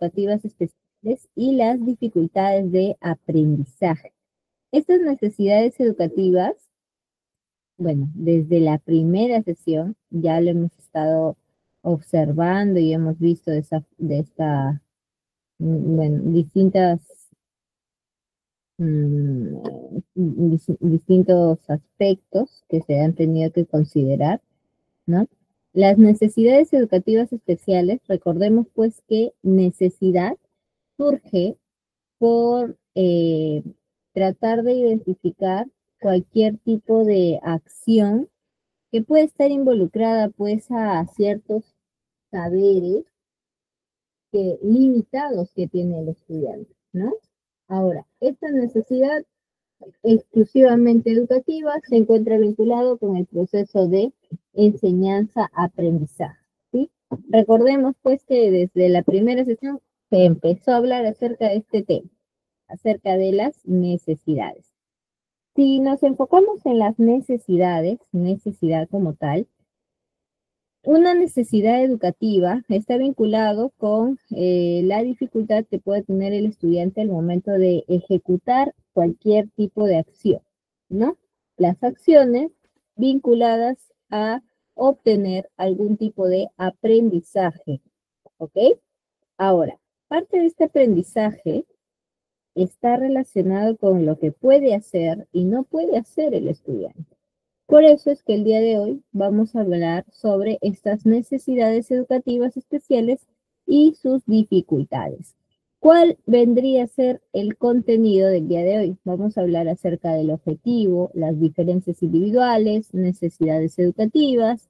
educativas especiales y las dificultades de aprendizaje. Estas necesidades educativas, bueno, desde la primera sesión ya lo hemos estado observando y hemos visto bueno, distintos aspectos que se han tenido que considerar, ¿no? Las necesidades educativas especiales, recordemos pues que necesidad surge por tratar de identificar cualquier tipo de acción que puede estar involucrada pues a ciertos saberes limitados que tiene el estudiante, ¿no? Ahora, esta necesidad exclusivamente educativa se encuentra vinculado con el proceso de enseñanza-aprendizaje, ¿sí? Recordemos pues que desde la primera sesión se empezó a hablar acerca de este tema, acerca de las necesidades. Si nos enfocamos en las necesidades, necesidad como tal, una necesidad educativa está vinculado con la dificultad que puede tener el estudiante al momento de ejecutar cualquier tipo de acción, ¿no? Las acciones vinculadas a obtener algún tipo de aprendizaje, ¿ok? Ahora, parte de este aprendizaje está relacionado con lo que puede hacer y no puede hacer el estudiante. Por eso es que el día de hoy vamos a hablar sobre estas necesidades educativas especiales y sus dificultades. ¿Cuál vendría a ser el contenido del día de hoy? Vamos a hablar acerca del objetivo, las diferencias individuales, necesidades educativas,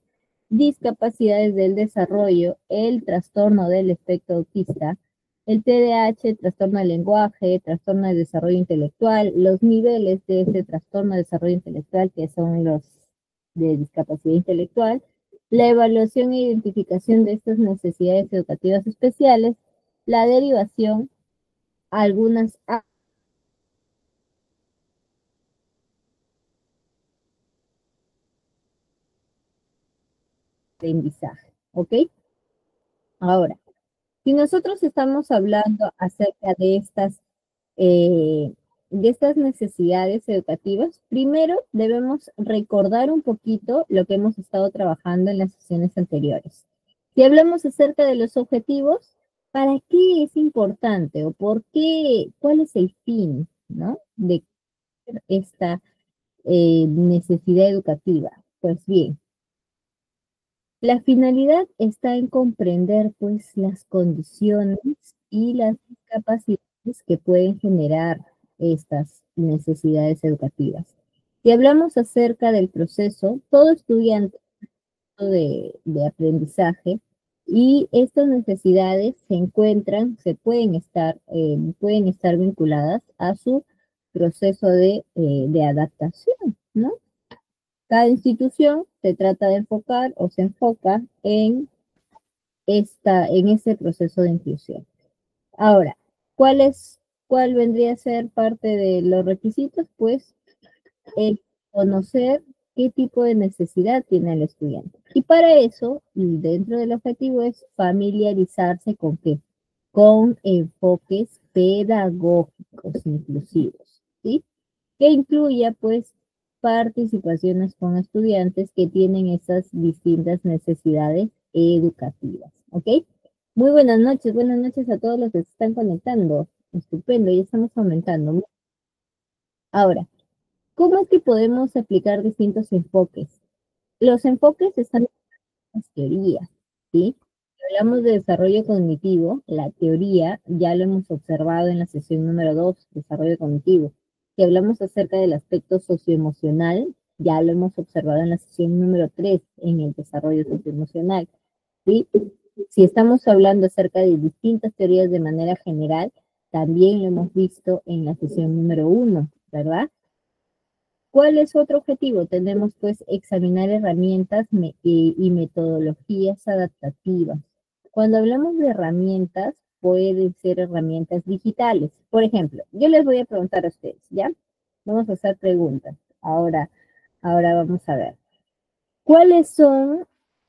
discapacidades del desarrollo, el trastorno del espectro autista, el TDAH, trastorno del lenguaje, trastorno de desarrollo intelectual, los niveles de ese trastorno de desarrollo intelectual, que son los de discapacidad intelectual, la evaluación e identificación de estas necesidades educativas especiales, la derivación, algunas aprendizaje, ¿ok? Ahora, si nosotros estamos hablando acerca de estas necesidades educativas, primero debemos recordar un poquito lo que hemos estado trabajando en las sesiones anteriores. Si hablamos acerca de los objetivos, ¿para qué es importante o por qué, cuál es el fin, ¿no? De esta necesidad educativa? Pues bien, la finalidad está en comprender pues las condiciones y las capacidades que pueden generar estas necesidades educativas. Si hablamos acerca del proceso, todo estudiante de aprendizaje y estas necesidades se encuentran, pueden estar vinculadas a su proceso de adaptación, ¿no? Cada institución se trata de enfocar o se enfoca en ese proceso de inclusión. Ahora, ¿cuál vendría a ser parte de los requisitos? Pues conocer qué tipo de necesidad tiene el estudiante. Y para eso, dentro del objetivo es familiarizarse con qué? Con enfoques pedagógicos inclusivos, ¿sí? Que incluya pues participaciones con estudiantes que tienen esas distintas necesidades educativas, ¿ok? Muy buenas noches a todos los que se están conectando. Estupendo, ya estamos aumentando. Ahora, ¿cómo es que podemos aplicar distintos enfoques? Los enfoques están en las teorías, ¿sí? Si hablamos de desarrollo cognitivo, la teoría ya lo hemos observado en la sesión número 2, desarrollo cognitivo. Si hablamos acerca del aspecto socioemocional, ya lo hemos observado en la sesión número 3, en el desarrollo socioemocional, ¿sí? Si estamos hablando acerca de distintas teorías de manera general, también lo hemos visto en la sesión número 1, ¿verdad? ¿Cuál es otro objetivo? Tenemos pues examinar herramientas y metodologías adaptativas. Cuando hablamos de herramientas, pueden ser herramientas digitales. Por ejemplo, yo les voy a preguntar a ustedes, ¿ya? Vamos a hacer preguntas. Ahora vamos a ver. ¿Cuáles son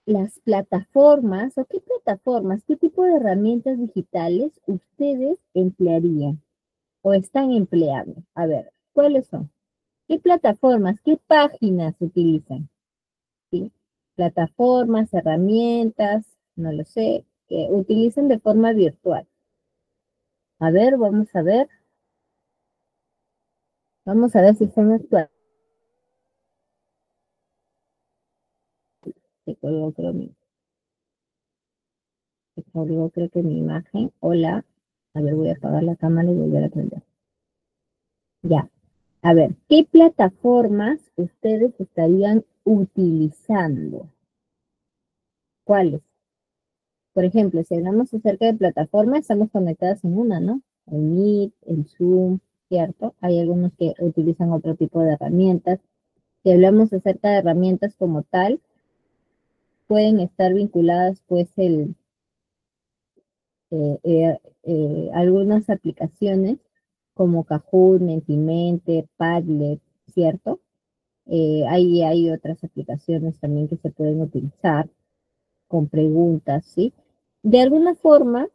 las plataformas, o qué plataformas, qué tipo de herramientas digitales ustedes emplearían o están empleando. A ver, ¿cuáles son? ¿Qué plataformas, qué páginas utilizan? ¿Sí? Plataformas, herramientas, no lo sé, que utilizan de forma virtual. A ver, vamos a ver si son actuales. Se colgó, creo que mi imagen. Hola. A ver, voy a apagar la cámara y volver a prender. Ya. A ver, ¿qué plataformas ustedes estarían utilizando? ¿Cuáles? Por ejemplo, si hablamos acerca de plataformas, estamos conectadas en una, ¿no? El Meet, el Zoom, ¿cierto? Hay algunos que utilizan otro tipo de herramientas. Si hablamos acerca de herramientas como tal, pueden estar vinculadas, pues, algunas aplicaciones como Kahoot, Mentimeter, Padlet, ¿cierto? Hay otras aplicaciones también que se pueden utilizar con preguntas, ¿sí? De alguna forma,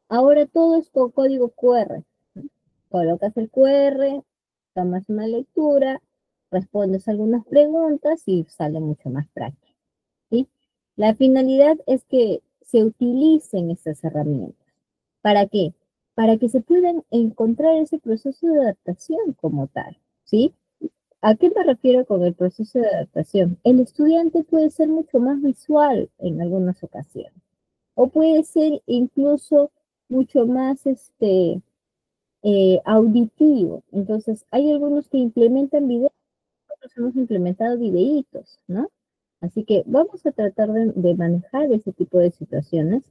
ahora todo es con código QR. ¿No? Colocas el QR, tomas una lectura, respondes algunas preguntas y sale mucho más práctico, ¿sí? La finalidad es que se utilicen estas herramientas. ¿Para qué? Para que se puedan encontrar ese proceso de adaptación como tal, ¿sí? ¿A qué me refiero con el proceso de adaptación? El estudiante puede ser mucho más visual en algunas ocasiones, o puede ser incluso mucho más auditivo. Entonces, hay algunos que implementan videos, otros hemos implementado videitos, ¿no? Así que vamos a tratar de manejar ese tipo de situaciones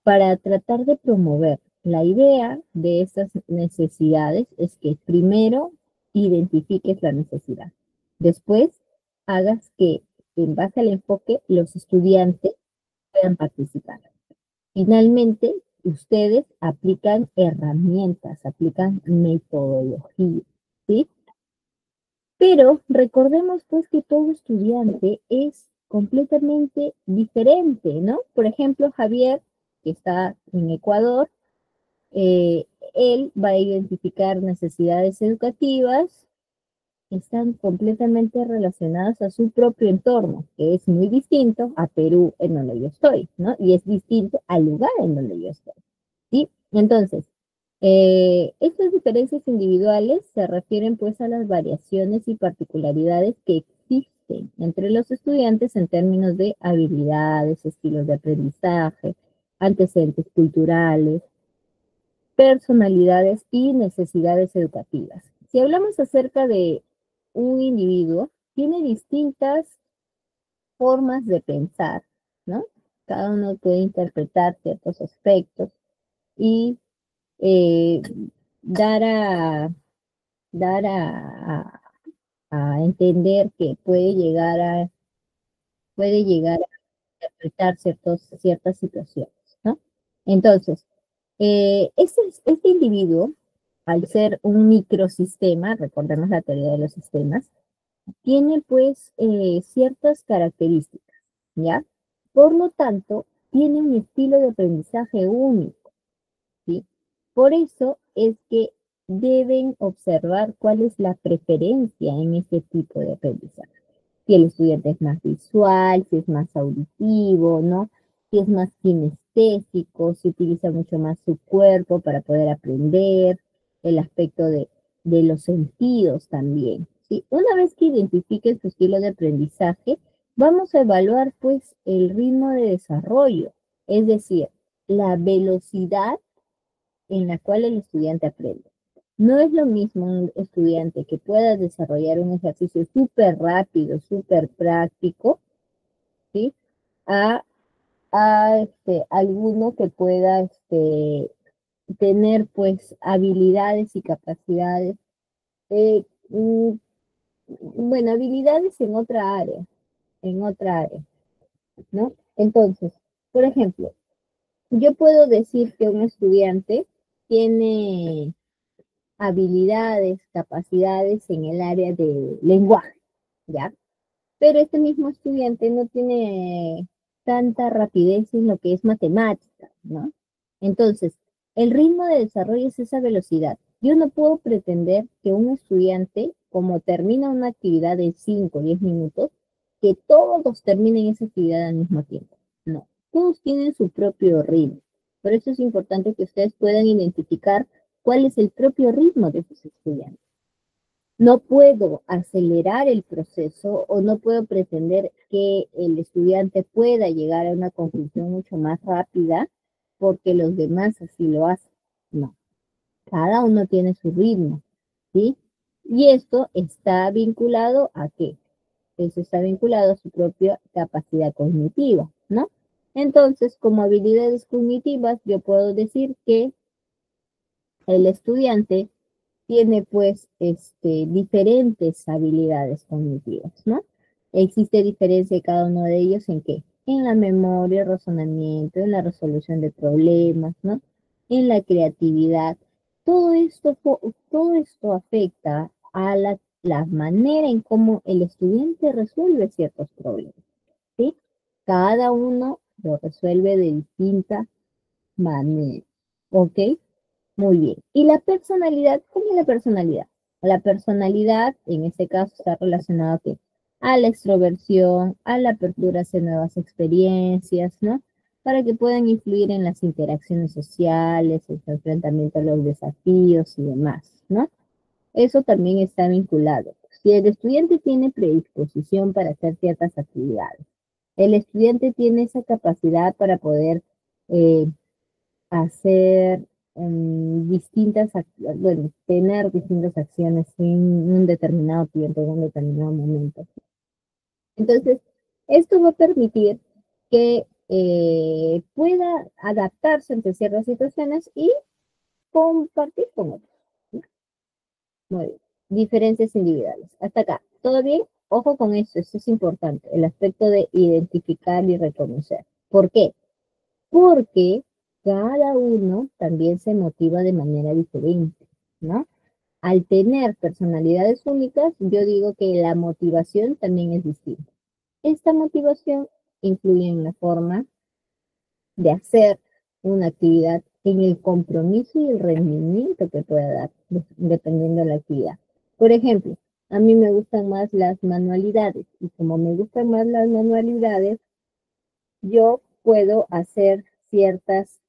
para tratar de promover. La idea de estas necesidades es que primero identifiques la necesidad. Después, hagas que en base al enfoque los estudiantes puedan participar. Finalmente, ustedes aplican herramientas, aplican metodología, ¿sí? Pero recordemos pues que todo estudiante es completamente diferente, ¿no? Por ejemplo, Javier, que está en Ecuador, eh, él va a identificar necesidades educativas que están completamente relacionadas a su propio entorno, que es muy distinto a Perú, en donde yo estoy, ¿no? Y es distinto al lugar en donde yo estoy, ¿sí? Entonces, estas diferencias individuales se refieren pues a las variaciones y particularidades que existen entre los estudiantes en términos de habilidades, estilos de aprendizaje, antecedentes culturales, personalidades y necesidades educativas. Si hablamos acerca de un individuo, tiene distintas formas de pensar, ¿no? Cada uno puede interpretar ciertos aspectos y eh, dar a dar a entender que puede llegar a interpretar ciertas situaciones, ¿no? Entonces, este individuo, al ser un microsistema, recordemos la teoría de los sistemas, tiene pues ciertas características, ¿ya? Por lo tanto, tiene un estilo de aprendizaje único, ¿sí? Por eso es que deben observar cuál es la preferencia en este tipo de aprendizaje. Si el estudiante es más visual, si es más auditivo, ¿no? Si es más kinestésico, si utiliza mucho más su cuerpo para poder aprender, el aspecto de los sentidos también, ¿sí? Una vez que identifiquen su estilo de aprendizaje, vamos a evaluar pues el ritmo de desarrollo, es decir, la velocidad en la cual el estudiante aprende. No es lo mismo un estudiante que pueda desarrollar un ejercicio súper rápido, súper práctico, ¿sí? A, alguno que pueda tener pues habilidades y capacidades, eh, mm, bueno, habilidades en otra área, ¿no? Entonces, por ejemplo, yo puedo decir que un estudiante tiene habilidades, capacidades en el área de lenguaje, ¿ya? Pero este mismo estudiante no tiene tanta rapidez en lo que es matemática, ¿no? Entonces, el ritmo de desarrollo es esa velocidad. Yo no puedo pretender que un estudiante, como termina una actividad en 5 o 10 minutos, que todos terminen esa actividad al mismo tiempo. No, todos tienen su propio ritmo. Por eso es importante que ustedes puedan identificar cuál es el propio ritmo de sus estudiantes. No puedo acelerar el proceso o no puedo pretender que el estudiante pueda llegar a una conclusión mucho más rápida porque los demás así lo hacen. No, cada uno tiene su ritmo, ¿sí? Y esto está vinculado ¿a qué? Eso está vinculado a su propia capacidad cognitiva, ¿no? Entonces, como habilidades cognitivas, yo puedo decir que el estudiante tiene pues diferentes habilidades cognitivas, ¿no? Existe diferencia de cada uno de ellos en qué? En la memoria, el razonamiento, en la resolución de problemas, ¿no? En la creatividad. Todo esto afecta a la manera en cómo el estudiante resuelve ciertos problemas, ¿sí? Cada uno lo resuelve de distinta manera, ¿ok? Muy bien. ¿Y la personalidad? ¿Cómo es la personalidad? La personalidad, en este caso, está relacionada a la extroversión, a la apertura hacia nuevas experiencias, ¿no? Para que puedan influir en las interacciones sociales, el enfrentamiento a los desafíos y demás, ¿no? Eso también está vinculado. Si el estudiante tiene predisposición para hacer ciertas actividades, el estudiante tiene esa capacidad para poder eh, hacer bueno, tener distintas acciones en un determinado tiempo, en un determinado momento. Entonces, esto va a permitir que pueda adaptarse ante ciertas situaciones y compartir con otros, ¿no? Muy bien. Diferencias individuales. Hasta acá. ¿Todo bien? Ojo con esto es importante, el aspecto de identificar y reconocer. ¿Por qué? Porque cada uno también se motiva de manera diferente, ¿no? Al tener personalidades únicas, yo digo que la motivación también es distinta. Esta motivación influye en la forma de hacer una actividad, en el compromiso y el rendimiento que pueda dar, dependiendo de la actividad. Por ejemplo, a mí me gustan más las manualidades y como me gustan más las manualidades, yo puedo hacer ciertas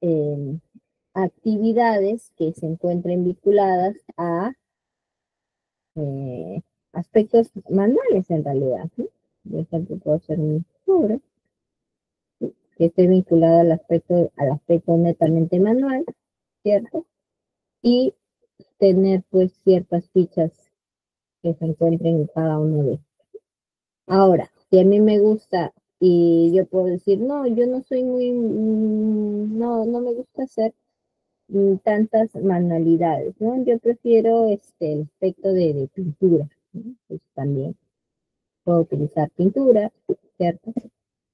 actividades que se encuentren vinculadas a eh, aspectos manuales en realidad, ¿sí? Por ejemplo, puedo hacer un sobre que esté vinculado al aspecto netamente manual, ¿cierto? Y tener pues ciertas fichas que se encuentren en cada uno de ellos. Ahora, si a mí me gusta y yo puedo decir, no, yo no soy muy, no me gusta hacer tantas manualidades, ¿no? Yo prefiero el aspecto de pintura, ¿no? Pues también puedo utilizar pintura, ¿cierto?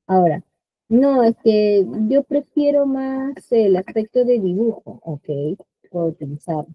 Ahora, no, es que yo prefiero más el aspecto de dibujo, ok, puedo utilizar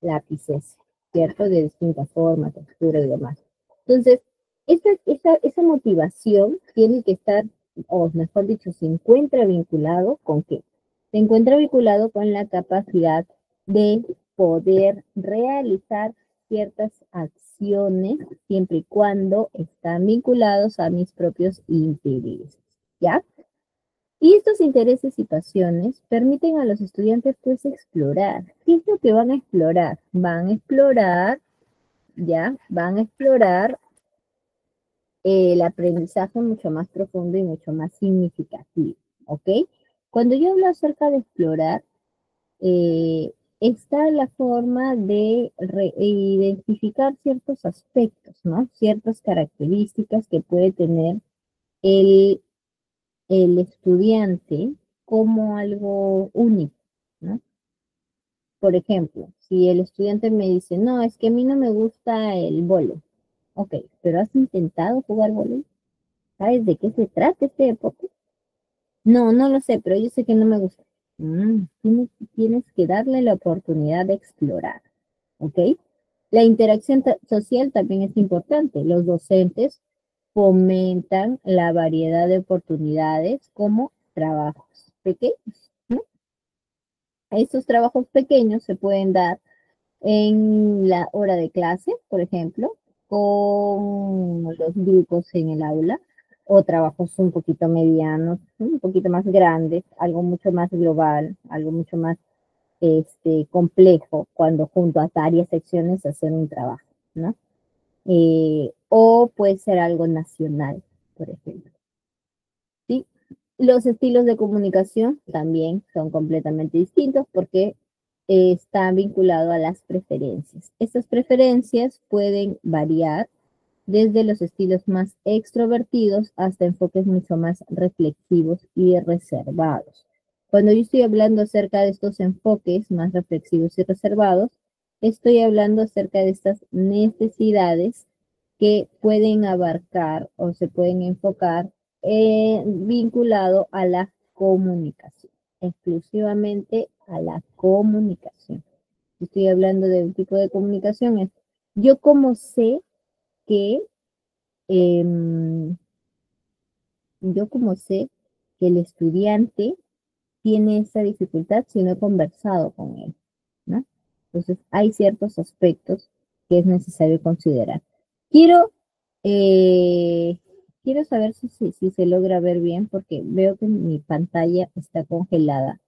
lápices, ¿cierto? De distintas formas, textura y demás. Entonces, esa motivación tiene que estar, o mejor dicho, se encuentra vinculado con qué? Se encuentra vinculado con la capacidad de poder realizar ciertas acciones siempre y cuando están vinculados a mis propios intereses, ¿ya? Y estos intereses y pasiones permiten a los estudiantes pues explorar. ¿Qué es lo que van a explorar? Van a explorar, ¿ya? Van a explorar el aprendizaje mucho más profundo y mucho más significativo, ¿ok? Cuando yo hablo acerca de explorar, está la forma de identificar ciertos aspectos, ¿no? Ciertas características que puede tener el el estudiante como algo único, ¿no? Por ejemplo, si el estudiante me dice, no, es que a mí no me gusta el vóley. Ok, pero ¿has intentado jugar vóley? ¿Sabes de qué se trata este deporte? No, no lo sé, pero yo sé que no me gusta. Tienes que darle la oportunidad de explorar, ¿ok? La interacción social también es importante. Los docentes fomentan la variedad de oportunidades como trabajos pequeños, ¿no? Estos trabajos pequeños se pueden dar en la hora de clase, por ejemplo, con los grupos en el aula, o trabajos un poquito medianos, un poquito más grandes, algo mucho más global, algo mucho más complejo, cuando junto a varias secciones hacer un trabajo, ¿no? O puede ser algo nacional, por ejemplo. ¿Sí? Los estilos de comunicación también son completamente distintos porque está vinculado a las preferencias. Estas preferencias pueden variar desde los estilos más extrovertidos hasta enfoques mucho más reflexivos y reservados. Cuando yo estoy hablando acerca de estos enfoques más reflexivos y reservados, estoy hablando acerca de estas necesidades que pueden abarcar o se pueden enfocar vinculado a la comunicación, exclusivamente a la comunicación. Estoy hablando de un tipo de comunicación, es yo como sé que Em, yo como sé que el estudiante tiene esa dificultad si no he conversado con él, ¿no? Entonces, hay ciertos aspectos que es necesario considerar. Quiero, eh, quiero saber si se logra ver bien porque veo que mi pantalla está congelada.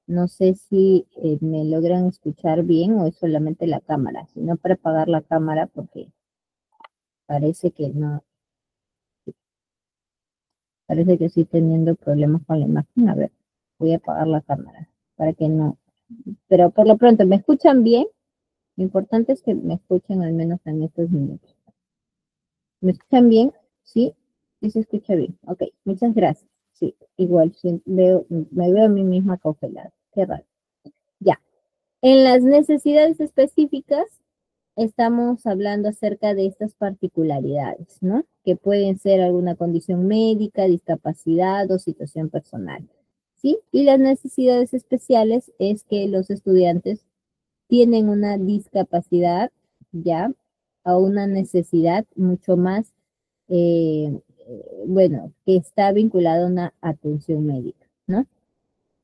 No sé si me logran escuchar bien o es solamente la cámara, sino para apagar la cámara porque parece que no. Parece que estoy teniendo problemas con la imagen. A ver, voy a apagar la cámara para que no. Pero por lo pronto, ¿me escuchan bien? Lo importante es que me escuchen al menos en estos minutos. ¿Me escuchan bien? Sí, sí se escucha bien. Ok, muchas gracias. Sí, igual sí, me veo a mí misma congelada. Qué raro. Ya. En las necesidades específicas, estamos hablando acerca de estas particularidades, ¿no? Que pueden ser alguna condición médica, discapacidad o situación personal, ¿sí? Y las necesidades especiales es que los estudiantes tienen una discapacidad, ¿ya? O una necesidad mucho más, bueno, que está vinculada a una atención médica, ¿no?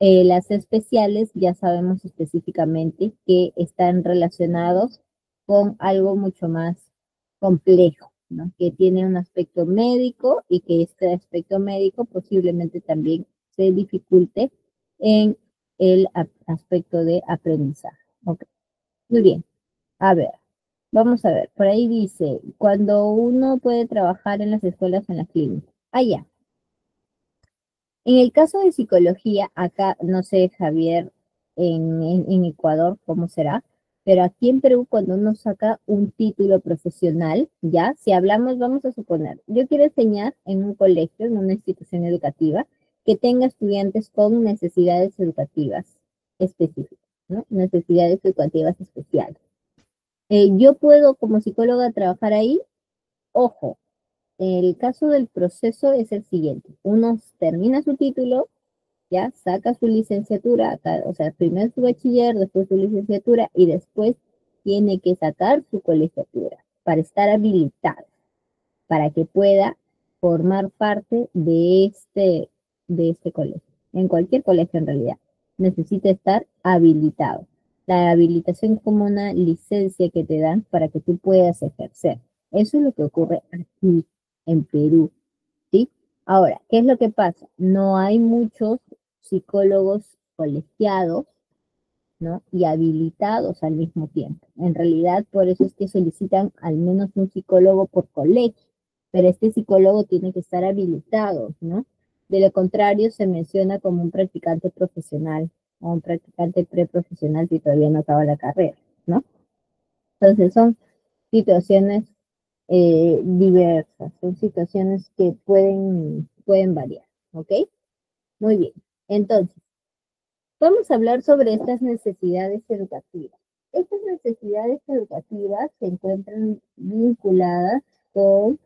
Las especiales ya sabemos específicamente que están relacionados con algo mucho más complejo, ¿no? Que tiene un aspecto médico y que este aspecto médico posiblemente también se dificulte en el aspecto de aprendizaje. Okay. Muy bien. A ver, vamos a ver. Por ahí dice, cuando uno puede trabajar en las escuelas o en la clínica. Ah, ya. En el caso de psicología, acá, no sé, Javier, en Ecuador, ¿cómo será? Pero aquí en Perú, cuando uno saca un título profesional, ya, si hablamos, vamos a suponer, yo quiero enseñar en un colegio, en una institución educativa, que tenga estudiantes con necesidades educativas específicas, ¿no? Necesidades educativas especiales. Yo puedo, como psicóloga, trabajar ahí. Ojo, el caso del proceso es el siguiente. Uno termina su título, ya saca su licenciatura, o sea, primero su bachiller, después su licenciatura y después tiene que sacar su colegiatura para estar habilitado, para que pueda formar parte de este colegio. En cualquier colegio en realidad, necesita estar habilitado. La habilitación es como una licencia que te dan para que tú puedas ejercer. Eso es lo que ocurre aquí en Perú. ¿Sí? Ahora, ¿qué es lo que pasa? No hay muchos psicólogos colegiados, ¿no? Y habilitados al mismo tiempo. En realidad, por eso es que solicitan al menos un psicólogo por colegio, pero este psicólogo tiene que estar habilitado, ¿no? De lo contrario, se menciona como un practicante profesional o un practicante preprofesional si todavía no acaba la carrera, ¿no? Entonces son situaciones diversas, son situaciones que pueden variar, ¿ok? Muy bien. Entonces, vamos a hablar sobre estas necesidades educativas. Estas necesidades educativas se encuentran vinculadas con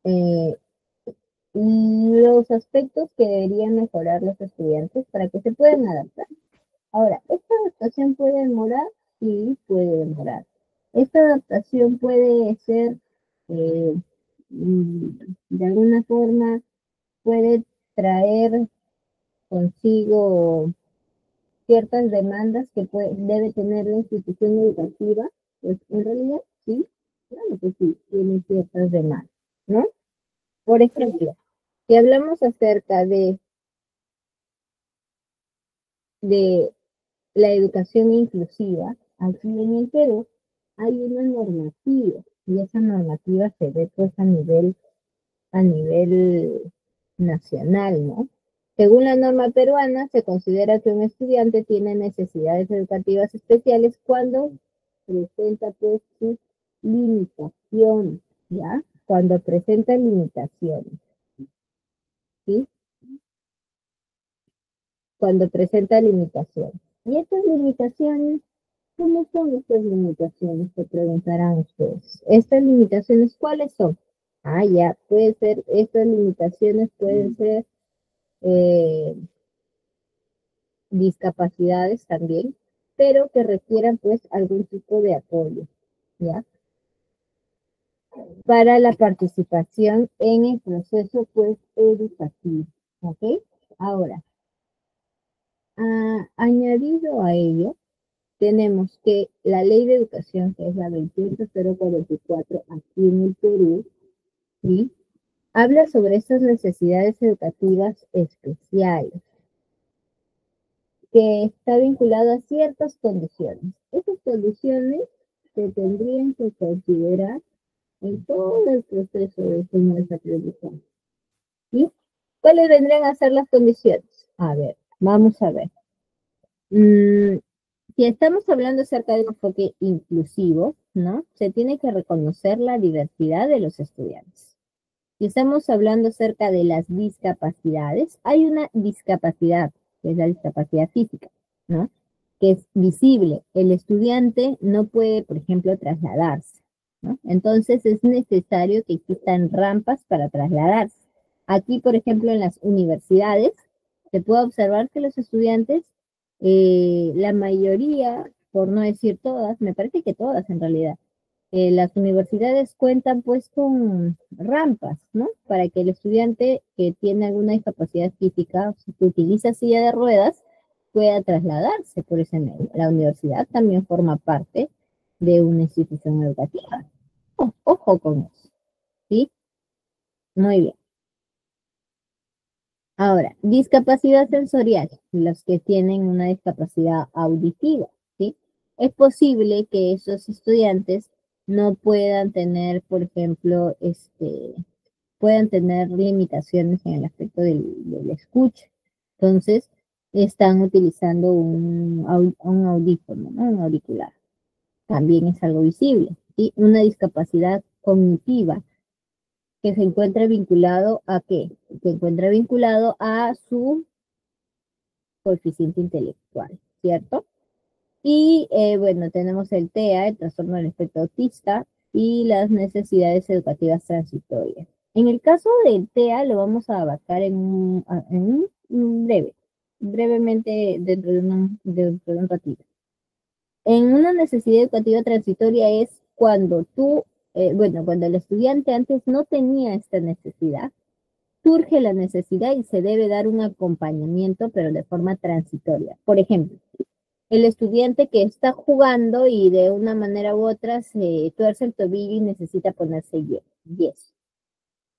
eh, los aspectos que deberían mejorar los estudiantes para que se puedan adaptar. Ahora, ¿esta adaptación puede demorar? Sí, puede demorar. Esta adaptación puede ser eh, de alguna forma puede traer consigo ciertas demandas que debe tener la institución educativa, pues en realidad sí, claro que sí, tiene ciertas demandas, ¿no? Por ejemplo, si hablamos acerca de la educación inclusiva, aquí en el Perú hay una normativa y esa normativa se ve pues a nivel nacional, ¿no? Según la norma peruana, se considera que un estudiante tiene necesidades educativas especiales cuando presenta pues sus limitaciones, ¿ya? Cuando presenta limitaciones, ¿sí? Cuando presenta limitaciones. Y estas limitaciones, ¿cómo son estas limitaciones? Se preguntarán ustedes. ¿Estas limitaciones cuáles son? Ah, ya, puede ser, estas limitaciones pueden ser eh, discapacidades también, pero que requieran pues algún tipo de apoyo, ¿ya? Para la participación en el proceso pues educativo, ¿ok? Ahora, añadido a ello, tenemos que la ley de educación, que es la 28044 aquí en el Perú, ¿sí? Habla sobre estas necesidades educativas especiales, que está vinculado a ciertas condiciones. Esas condiciones se tendrían que considerar en todo el proceso de enseñanza-aprendizaje. ¿Sí? ¿Cuáles vendrían a ser las condiciones? A ver, vamos a ver. Si estamos hablando acerca de un enfoque inclusivo, ¿no? Se tiene que reconocer la diversidad de los estudiantes. Si estamos hablando acerca de las discapacidades, hay una discapacidad, que es la discapacidad física, ¿no? Que es visible. El estudiante no puede, por ejemplo, trasladarse, ¿no? Entonces es necesario que existan rampas para trasladarse. Aquí, por ejemplo, en las universidades, se puede observar que los estudiantes, la mayoría, por no decir todas, me parece que todas en realidad, las universidades cuentan pues con rampas, ¿no? Para que el estudiante que tiene alguna discapacidad física, o que utiliza silla de ruedas, pueda trasladarse por ese medio. La universidad también forma parte de una institución educativa. Ojo con eso, ¿sí? Muy bien. Ahora, discapacidad sensorial, los que tienen una discapacidad auditiva, ¿sí? Es posible que esos estudiantes no puedan tener, por ejemplo, puedan tener limitaciones en el aspecto del escucha. Entonces, están utilizando un audífono, ¿no? Un auricular. También es algo visible, ¿sí? Una discapacidad cognitiva que se encuentra vinculado ¿a qué? Se encuentra vinculado a su coeficiente intelectual, ¿cierto? Y bueno, tenemos el TEA, el trastorno del espectro autista, y las necesidades educativas transitorias. En el caso del TEA lo vamos a abarcar en un brevemente dentro de un ratito. En una necesidad educativa transitoria es cuando cuando el estudiante antes no tenía esta necesidad, surge la necesidad y se debe dar un acompañamiento, pero de forma transitoria. Por ejemplo, el estudiante que está jugando y de una manera u otra se tuerce el tobillo y necesita ponerse yeso.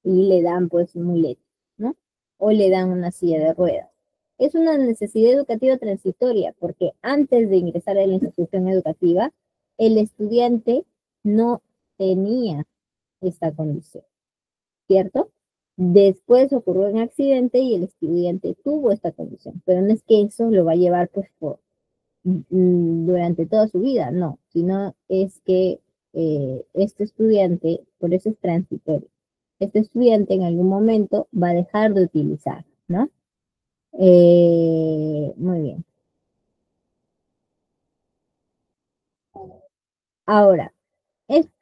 Y le dan pues muletas, ¿no? O le dan una silla de ruedas. Es una necesidad educativa transitoria porque antes de ingresar a la institución educativa, el estudiante no tenía esta condición, ¿cierto? Después ocurrió un accidente y el estudiante tuvo esta condición, pero no es que eso lo va a llevar pues durante toda su vida, no, sino es que este estudiante, por eso es transitorio, este estudiante en algún momento va a dejar de utilizar, ¿no? Muy bien. Ahora,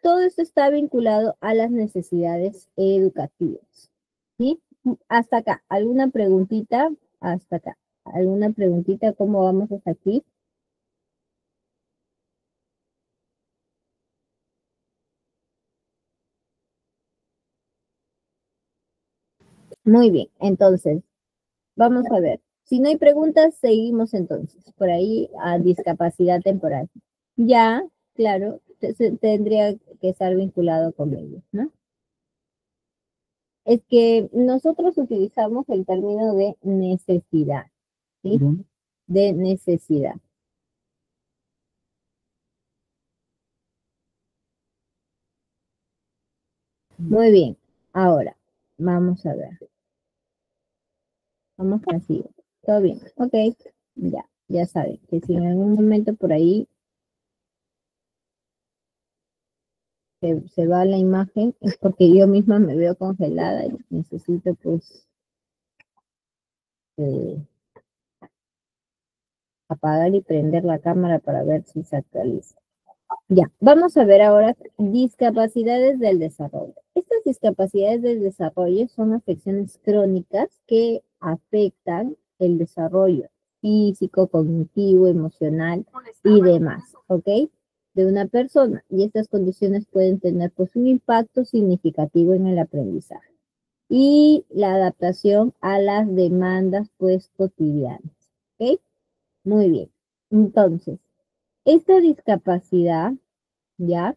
todo esto está vinculado a las necesidades educativas, ¿sí? Hasta acá, ¿alguna preguntita? Hasta acá. ¿Alguna preguntita? ¿Cómo vamos hasta aquí? Muy bien, entonces, vamos a ver. Si no hay preguntas, seguimos entonces, por ahí a discapacidad temporal. Ya, claro, tendría que estar vinculado con ello, ¿no? Es que nosotros utilizamos el término de necesidad, ¿sí? De necesidad. Muy bien, ahora, vamos a ver. Vamos así. Todo bien, ok. Ya saben que si en algún momento por ahí se va la imagen, es porque yo misma me veo congelada y necesito pues eh, apagar y prender la cámara para ver si se actualiza. Ya, vamos a ver ahora discapacidades del desarrollo. Estas discapacidades del desarrollo son afecciones crónicas que afectan el desarrollo físico, cognitivo, emocional y demás, ¿ok? De una persona. Y estas condiciones pueden tener pues un impacto significativo en el aprendizaje y la adaptación a las demandas pues cotidianas, ¿ok? Muy bien. Entonces, esta discapacidad, ¿ya?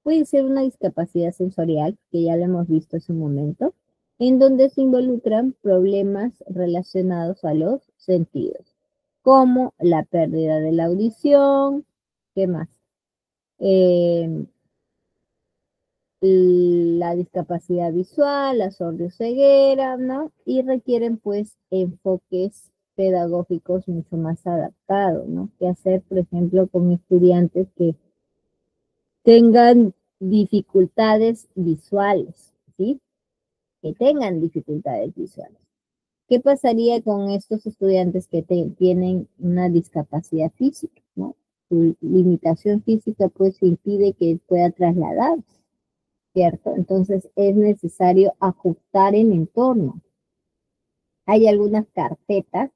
Puede ser una discapacidad sensorial, que ya lo hemos visto hace un momento, en donde se involucran problemas relacionados a los sentidos, como la pérdida de la audición, ¿qué más? Eh, la discapacidad visual, la sordoceguera, ¿no? Y requieren pues enfoques pedagógicos mucho más adaptados, ¿no? ¿Qué hacer, por ejemplo, con estudiantes que tengan dificultades visuales, ¿sí? Que tengan dificultades visuales. ¿Qué pasaría con estos estudiantes que tienen una discapacidad física, ¿no? Su limitación física pues impide que pueda trasladarse, ¿cierto? Entonces es necesario ajustar el entorno. Hay algunas carpetas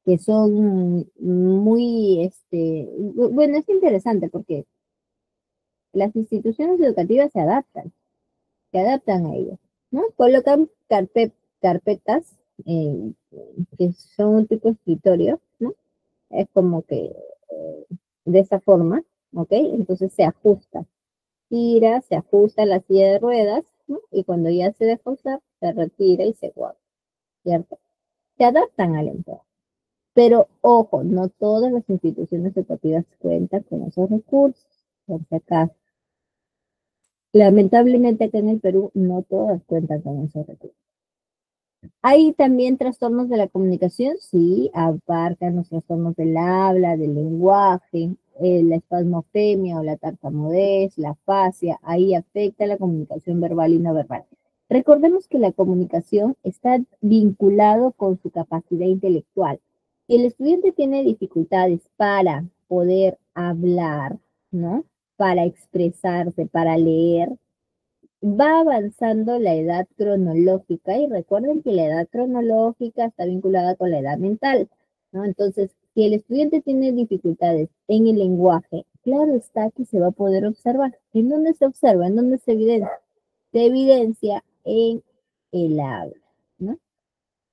que son muy, bueno, es interesante porque las instituciones educativas se adaptan a ellos, ¿no? Colocan carpetas eh, que son un tipo de escritorio, ¿no? Es como que de esa forma, ¿ok? Entonces se ajusta, gira, se ajusta la silla de ruedas, ¿no? Y cuando ya se deja usar, se retira y se guarda, ¿cierto? Se adaptan al entorno. Pero ojo, no todas las instituciones educativas cuentan con esos recursos, por si acaso. Lamentablemente acá en el Perú no todas cuentan con esos recursos. Hay también trastornos de la comunicación, sí, abarcan los trastornos del habla, del lenguaje, la espasmofemia o la tartamudez, la afasia, ahí afecta la comunicación verbal y no verbal. Recordemos que la comunicación está vinculado con su capacidad intelectual. Si el estudiante tiene dificultades para poder hablar, ¿no? Para expresarse, para leer, va avanzando la edad cronológica y recuerden que la edad cronológica está vinculada con la edad mental, ¿no? Entonces, si el estudiante tiene dificultades en el lenguaje, claro está que se va a poder observar. ¿En dónde se observa? ¿En dónde se evidencia? Se evidencia en el habla, ¿no?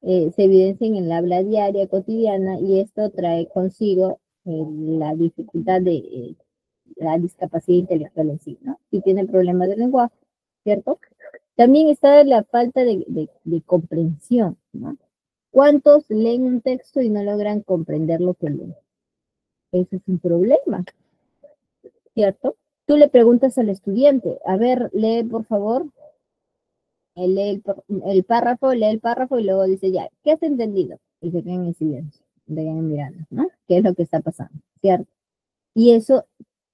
Se evidencia en el habla diaria, cotidiana, y esto trae consigo la dificultad de la discapacidad intelectual en sí, ¿no? Si tiene problemas de lenguaje, ¿cierto? También está la falta de comprensión, ¿no? ¿Cuántos leen un texto y no logran comprender lo que leen? Ese es un problema, ¿cierto? Tú le preguntas al estudiante, a ver, lee por favor, él lee el párrafo y luego dice, ya, ¿qué has entendido? Y se quedan en silencio, se quedan mirando, ¿no? ¿Qué es lo que está pasando? ¿Cierto? Y eso,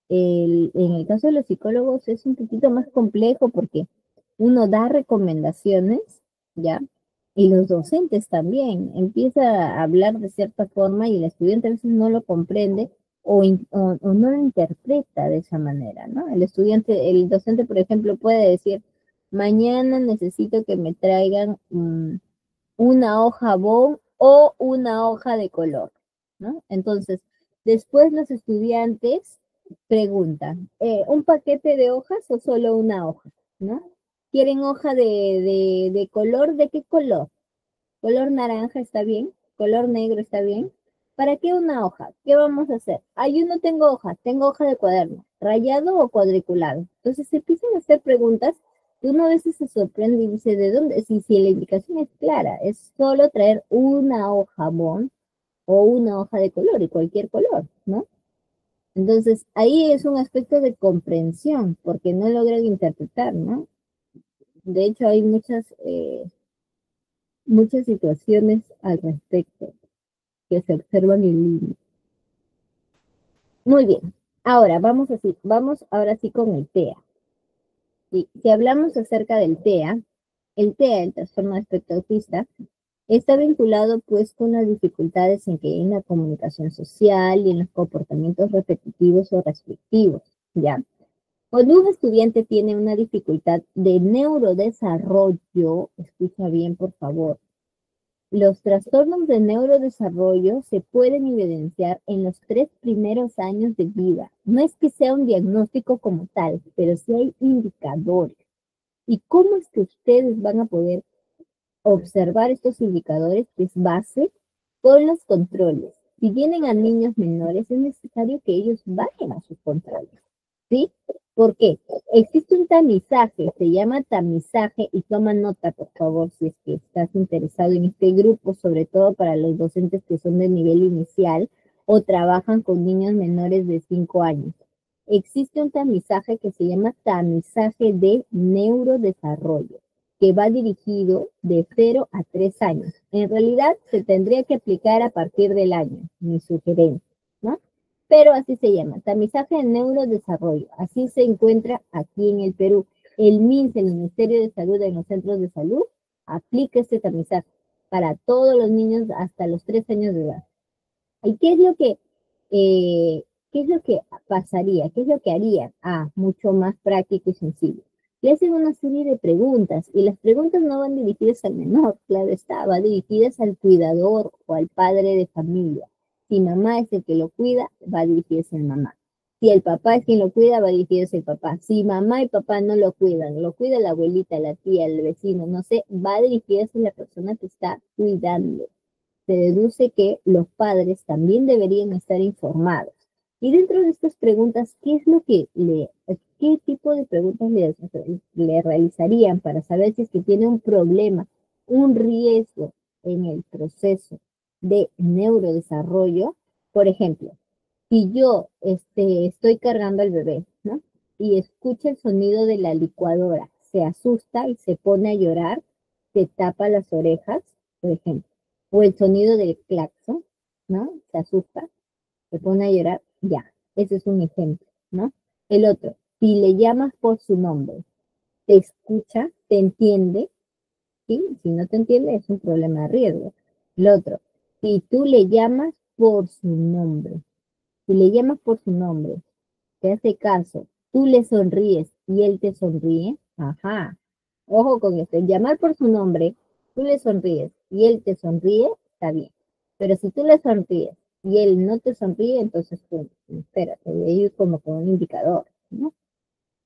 en el caso de los psicólogos, es un poquito más complejo porque uno da recomendaciones, ¿ya? Y los docentes también. Empieza a hablar de cierta forma y el estudiante a veces no lo comprende o no lo interpreta de esa manera, ¿no? El docente, por ejemplo, puede decir, mañana necesito que me traigan una hoja bond o una hoja de color, ¿no? Entonces, después los estudiantes preguntan, ¿un paquete de hojas o solo una hoja? ¿No? ¿Quieren hoja de color? ¿De qué color? Color naranja está bien, color negro está bien. ¿Para qué una hoja? ¿Qué vamos a hacer? Ah, yo no tengo hoja de cuaderno, rayado o cuadriculado. Entonces se empiezan a hacer preguntas y uno a veces se sorprende y dice, ¿de dónde? Si la indicación es clara, es solo traer una hoja bond o una hoja de color y cualquier color, ¿no? Entonces ahí es un aspecto de comprensión, porque no logran interpretar, ¿no? De hecho hay muchas situaciones al respecto que se observan en línea. Muy bien, ahora vamos ahora sí con el TEA. Si hablamos acerca del TEA, el trastorno de espectro autista, está vinculado pues con las dificultades en la comunicación social y en los comportamientos repetitivos o restrictivos, ¿ya? Cuando un estudiante tiene una dificultad de neurodesarrollo, escucha bien por favor, los trastornos de neurodesarrollo se pueden evidenciar en los 3 primeros años de vida. No es que sea un diagnóstico como tal, pero sí hay indicadores. ¿Y cómo es que ustedes van a poder observar estos indicadores? Que es base con los controles. Si vienen a niños menores, es necesario que ellos vayan a sus controles. ¿Sí? ¿Por qué? Existe un tamizaje, se llama tamizaje, y toma nota, por favor, si es que estás interesado en este grupo, sobre todo para los docentes que son de nivel inicial o trabajan con niños menores de 5 años. Existe un tamizaje que se llama tamizaje de neurodesarrollo, que va dirigido de 0 a 3 años. En realidad se tendría que aplicar a partir del año, mi sugerencia, ¿no? Pero así se llama, tamizaje de neurodesarrollo. Así se encuentra aquí en el Perú. El MINSS, el Ministerio de Salud en los centros de salud, aplica este tamizaje para todos los niños hasta los 3 años de edad. ¿Y qué es lo que pasaría? ¿Qué es lo que harían? Ah, mucho más práctico y sencillo. Le hacen una serie de preguntas y las preguntas no van dirigidas al menor, claro está, van dirigidas al cuidador o al padre de familia. Si mamá es el que lo cuida, va a dirigirse a mamá. Si el papá es quien lo cuida, va a dirigirse al papá. Si mamá y papá no lo cuidan, lo cuida la abuelita, la tía, el vecino, no sé, va a dirigirse a la persona que está cuidando. Se deduce que los padres también deberían estar informados. Y dentro de estas preguntas, ¿qué tipo de preguntas le realizarían para saber si es que tiene un problema, un riesgo en el proceso de neurodesarrollo? Por ejemplo, si yo estoy cargando al bebé, ¿no? Y escucha el sonido de la licuadora, se asusta y se pone a llorar, se tapa las orejas, por ejemplo, o el sonido del claxon, ¿no? Se asusta, se pone a llorar, ya, ese es un ejemplo, ¿no? El otro, si le llamas por su nombre, te escucha, te entiende, ¿sí? Si no te entiende, es un problema de riesgo. El otro, si tú le llamas por su nombre, si le llamas por su nombre, te hace caso, tú le sonríes y él te sonríe, ajá, ojo con esto, llamar por su nombre, tú le sonríes y él te sonríe, está bien. Pero si tú le sonríes y él no te sonríe, entonces, pum, espérate, de ahí como con un indicador, ¿no?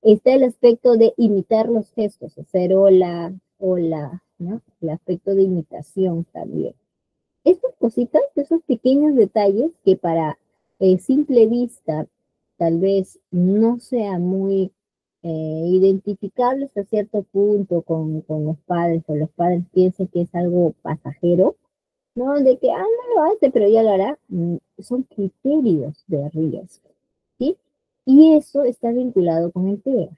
Está el aspecto de imitar los gestos, hacer hola, hola, ¿no? El aspecto de imitación también. Estas cositas, esos pequeños detalles que para simple vista tal vez no sean muy identificables a cierto punto con los padres, o los padres piensen que es algo pasajero, ¿no? De que, no lo hace, pero ya lo hará, son criterios de riesgo, ¿sí? Y eso está vinculado con el TEA.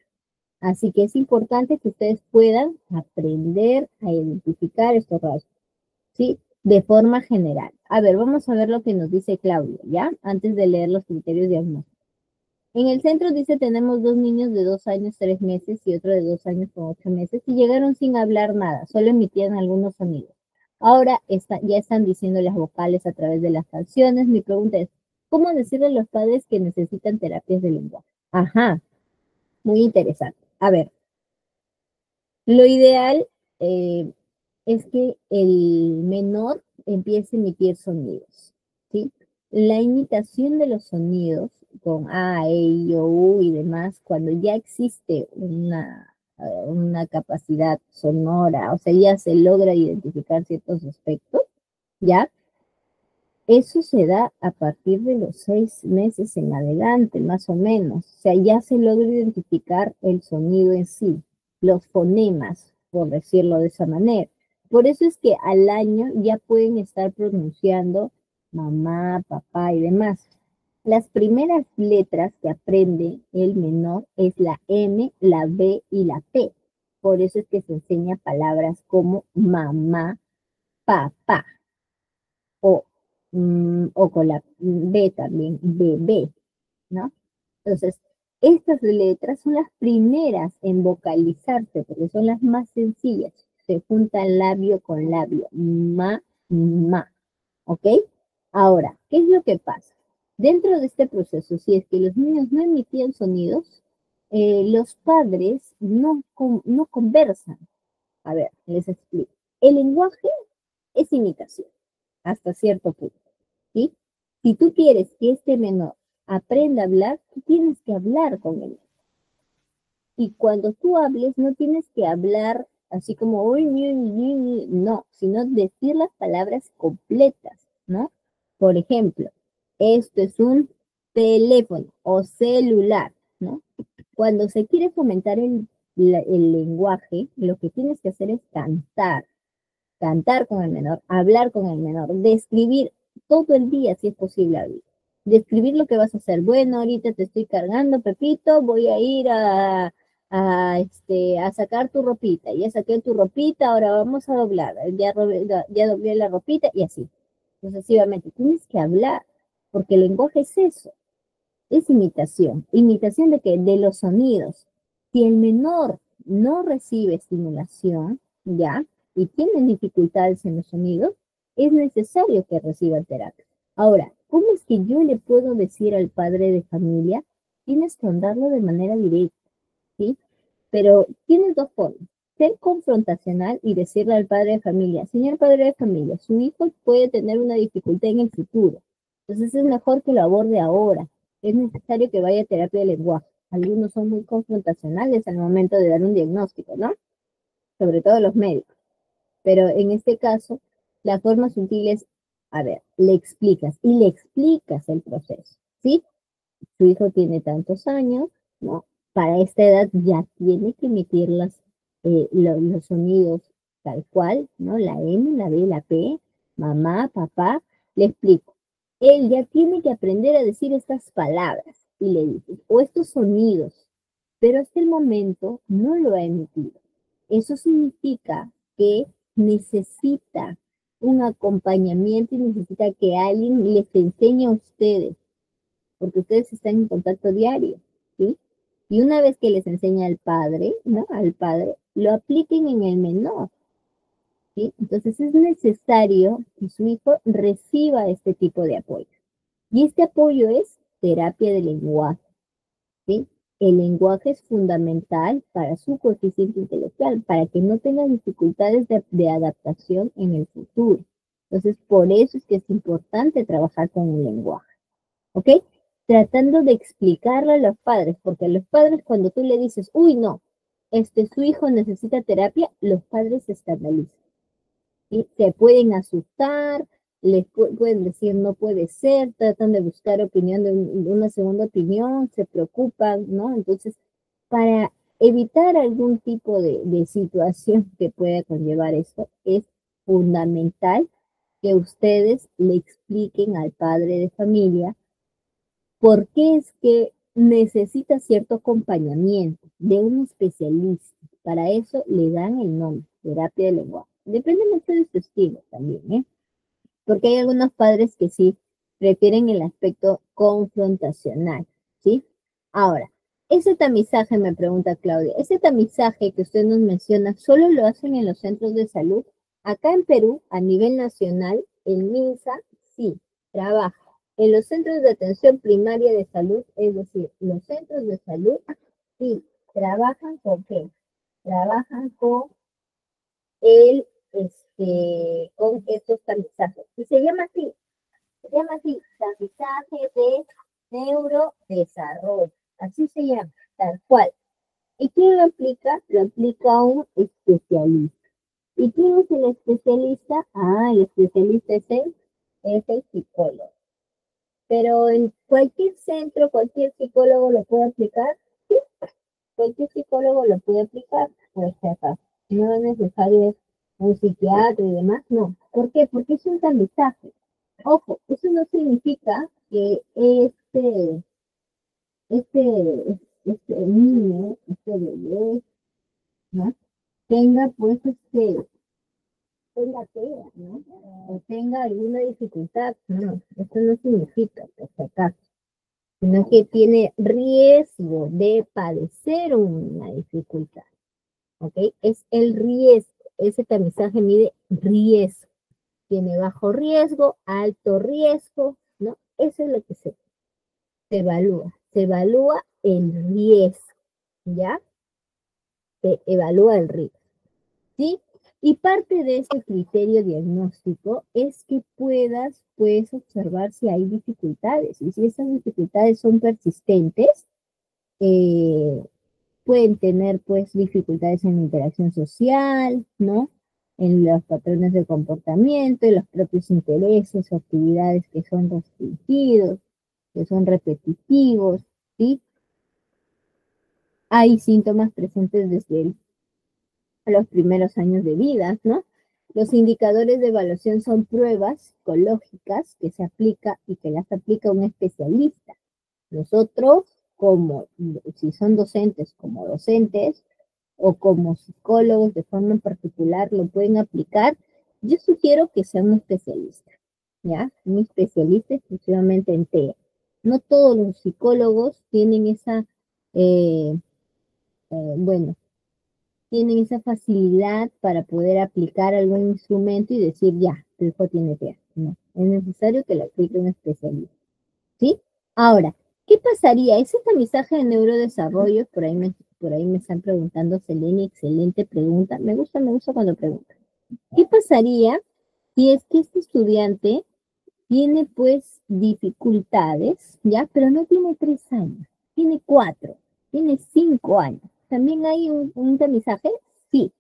Así que es importante que ustedes puedan aprender a identificar estos rasgos, ¿sí? De forma general. A ver, vamos a ver lo que nos dice Claudia, ¿ya? Antes de leer los criterios diagnósticos. En el centro dice, tenemos 2 niños de 2 años, 3 meses y otro de 2 años con 8 meses y llegaron sin hablar nada, solo emitían algunos sonidos. Ahora ya están diciendo las vocales a través de las canciones. Mi pregunta es, ¿cómo decirle a los padres que necesitan terapias de lenguaje? Ajá, muy interesante. A ver, lo ideal eh, es que el menor empiece a emitir sonidos, ¿sí? La imitación de los sonidos con A, E, I, O, U y demás, cuando ya existe una capacidad sonora, o sea, ya se logra identificar ciertos aspectos, ¿ya? Eso se da a partir de los 6 meses en adelante, más o menos. O sea, ya se logra identificar el sonido en sí, los fonemas, por decirlo de esa manera. Por eso es que al año ya pueden estar pronunciando mamá, papá y demás. Las primeras letras que aprende el menor es la M, la B y la P. Por eso es que se enseña palabras como mamá, papá o, o con la B también, bebé, ¿no? Entonces, estas letras son las primeras en vocalizarse porque son las más sencillas. Se juntan labio con labio, ma, ¿ok? Ahora, ¿qué es lo que pasa? Dentro de este proceso, si es que los niños no emitían sonidos, los padres no conversan. A ver, les explico. El lenguaje es imitación hasta cierto punto, ¿sí? Si tú quieres que este menor aprenda a hablar, tú tienes que hablar con él. Y cuando tú hables, no tienes que hablar así como, uy, no, sino decir las palabras completas, ¿no? Por ejemplo, esto es un teléfono o celular, ¿no? Cuando se quiere fomentar el lenguaje, lo que tienes que hacer es cantar con el menor, hablar con el menor, describir todo el día, si es posible, describir lo que vas a hacer. Bueno, ahorita te estoy cargando, Pepito, voy a ir a sacar tu ropita. Ya saqué tu ropita, ahora vamos a doblar. Ya doblé la ropita y así, sucesivamente. Tienes que hablar, porque el lenguaje es eso, es imitación. ¿Imitación de qué? De los sonidos. Si el menor no recibe estimulación, ¿ya? Y tiene dificultades en los sonidos, es necesario que reciba terapia. Ahora, ¿cómo es que yo le puedo decir al padre de familia? Tienes que honrarlo de manera directa, ¿sí? Pero tienes dos formas. Ser confrontacional y decirle al padre de familia, señor padre de familia, su hijo puede tener una dificultad en el futuro. Entonces es mejor que lo aborde ahora. Es necesario que vaya a terapia de lenguaje. Algunos son muy confrontacionales al momento de dar un diagnóstico, ¿no? Sobre todo los médicos. Pero en este caso, la forma sutil es, a ver, le explicas y le explicas el proceso, ¿sí? Su hijo tiene tantos años, ¿no? Para esta edad ya tiene que emitir los sonidos tal cual, ¿no? La M, la B, la P, mamá, papá, le explico. Él ya tiene que aprender a decir estas palabras y le dices, o estos sonidos, pero hasta el momento no lo ha emitido. Eso significa que necesita un acompañamiento y necesita que alguien les enseñe a ustedes porque ustedes están en contacto diario, ¿sí? Y una vez que les enseña al padre, ¿no? Al padre, lo apliquen en el menor, ¿sí? Entonces es necesario que su hijo reciba este tipo de apoyo. Y este apoyo es terapia de lenguaje, ¿sí? El lenguaje es fundamental para su coeficiente intelectual, para que no tenga dificultades de adaptación en el futuro. Entonces, por eso es que es importante trabajar con el lenguaje. ¿Ok? Tratando de explicarle a los padres, porque a los padres cuando tú le dices, uy, no, su hijo necesita terapia, los padres se escandalizan. ¿Sí? Se pueden asustar, pueden decir no puede ser, tratan de buscar opinión de una segunda opinión, se preocupan, ¿no? Entonces, para evitar algún tipo de situación que pueda conllevar esto, es fundamental que ustedes le expliquen al padre de familia ¿por qué es que necesita cierto acompañamiento de un especialista? Para eso le dan el nombre, terapia de lenguaje. Depende mucho de su estilo también, ¿eh? Porque hay algunos padres que sí prefieren el aspecto confrontacional, ¿sí? Ahora, ese tamizaje, me pregunta Claudia, ese tamizaje que usted nos menciona, ¿solo lo hacen en los centros de salud? Acá en Perú, a nivel nacional, el MINSA sí trabaja en los centros de atención primaria de salud, es decir, los centros de salud sí trabajan con qué? Trabajan con con estos tamizajes. Y se llama así, tamizaje de neurodesarrollo. Así se llama, tal cual. ¿Y quién lo aplica? Lo aplica un especialista. ¿Y quién es el especialista? Ah, el especialista es el psicólogo. Pero en cualquier centro, cualquier psicólogo lo puede aplicar. Sí, cualquier psicólogo lo puede aplicar, por si acaso. No es necesario un psiquiatra y demás, no. ¿Por qué? Porque es un tamizaje. Ojo, eso no significa que este niño, este bebé, ¿no? Tenga pues tenga TEA, ¿no? O tenga alguna dificultad, no, eso no significa, por si acaso, sino que tiene riesgo de padecer una dificultad, ¿ok? Es el riesgo, ese tamizaje mide riesgo, tiene bajo riesgo, alto riesgo, ¿no? Eso es lo que se evalúa el riesgo, ¿ya? Se evalúa el riesgo. ¿Sí? Y parte de ese criterio diagnóstico es que puedes observar si hay dificultades. Y si esas dificultades son persistentes, eh, pueden tener pues dificultades en la interacción social, ¿no? En los patrones de comportamiento, en los propios intereses o actividades que son restringidos, que son repetitivos, ¿sí? Hay síntomas presentes desde los primeros años de vida, ¿no? Los indicadores de evaluación son pruebas psicológicas que se aplica y que las aplica un especialista. Nosotros, como si son docentes, como docentes o como psicólogos de forma particular, lo pueden aplicar. Yo sugiero que sea un especialista, ¿ya? Un especialista exclusivamente en TEA. No todos los psicólogos tienen eh, bueno, tienen esa facilidad para poder aplicar algún instrumento y decir, ya, tu hijo tiene TEA. No, es necesario que lo aplique un especialista, ¿sí? Ahora, ¿qué pasaría? Ese tamizaje de neurodesarrollo, por ahí me están preguntando, Selene, excelente pregunta. Me gusta cuando preguntan. ¿Qué pasaría si es que este estudiante tiene pues dificultades, ya, pero no tiene 3 años, tiene 4, tiene 5 años? ¿También hay un tamizaje? Sí.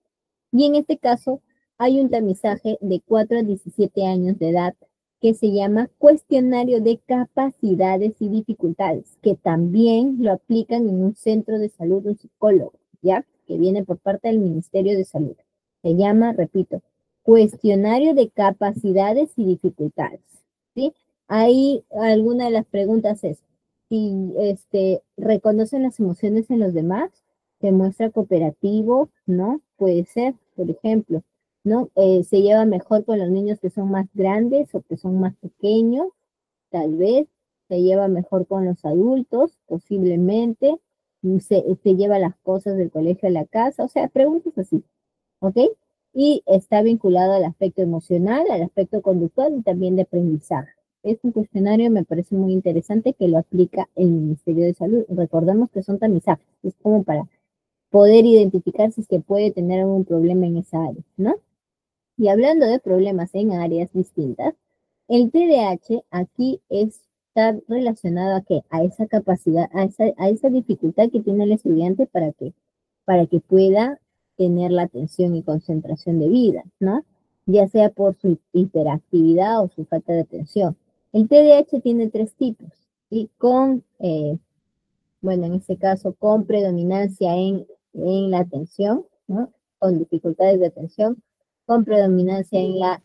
Y en este caso hay un tamizaje de 4 a 17 años de edad que se llama cuestionario de capacidades y dificultades, que también lo aplican en un centro de salud, un psicólogo, ¿ya? Que viene por parte del Ministerio de Salud. Se llama, repito, cuestionario de capacidades y dificultades, ¿sí? Ahí alguna de las preguntas es, si reconocen las emociones en los demás, se muestra cooperativo, ¿no? Puede ser, por ejemplo, ¿no? Se lleva mejor con los niños que son más grandes o que son más pequeños, tal vez, se lleva mejor con los adultos, posiblemente, se lleva las cosas del colegio a la casa, o sea, preguntas así, ¿ok? Y está vinculado al aspecto emocional, al aspecto conductual y también de aprendizaje. Es un cuestionario, me parece muy interesante, que lo aplica el Ministerio de Salud. Recordemos que son tamizajes, es como para poder identificar si es que puede tener algún problema en esa área, ¿no? Y hablando de problemas en áreas distintas, el TDAH aquí está relacionado a qué? A esa capacidad, a esa dificultad que tiene el estudiante para que pueda tener la atención y concentración debida, ¿no? Ya sea por su hiperactividad o su falta de atención. El TDAH tiene 3 tipos, y bueno, en este caso, con predominancia en la atención, ¿no? Con dificultades de atención, con predominancia en la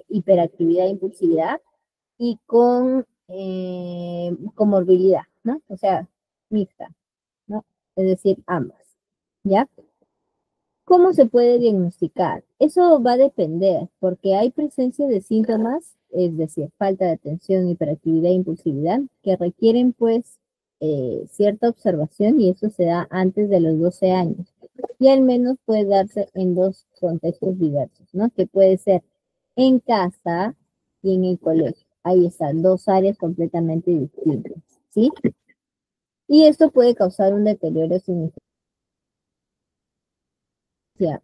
hiperactividad e impulsividad y con comorbilidad, ¿no? O sea, mixta, ¿no? Es decir, ambas, ¿ya? ¿Cómo se puede diagnosticar? Eso va a depender, porque hay presencia de síntomas, es decir, falta de atención, hiperactividad e impulsividad, que requieren pues cierta observación, y eso se da antes de los 12 años. Y al menos puede darse en 2 contextos diversos, ¿no? Que puede ser en casa y en el colegio. Ahí están 2 áreas completamente distintas, ¿sí? Y esto puede causar un deterioro significativo. O sea,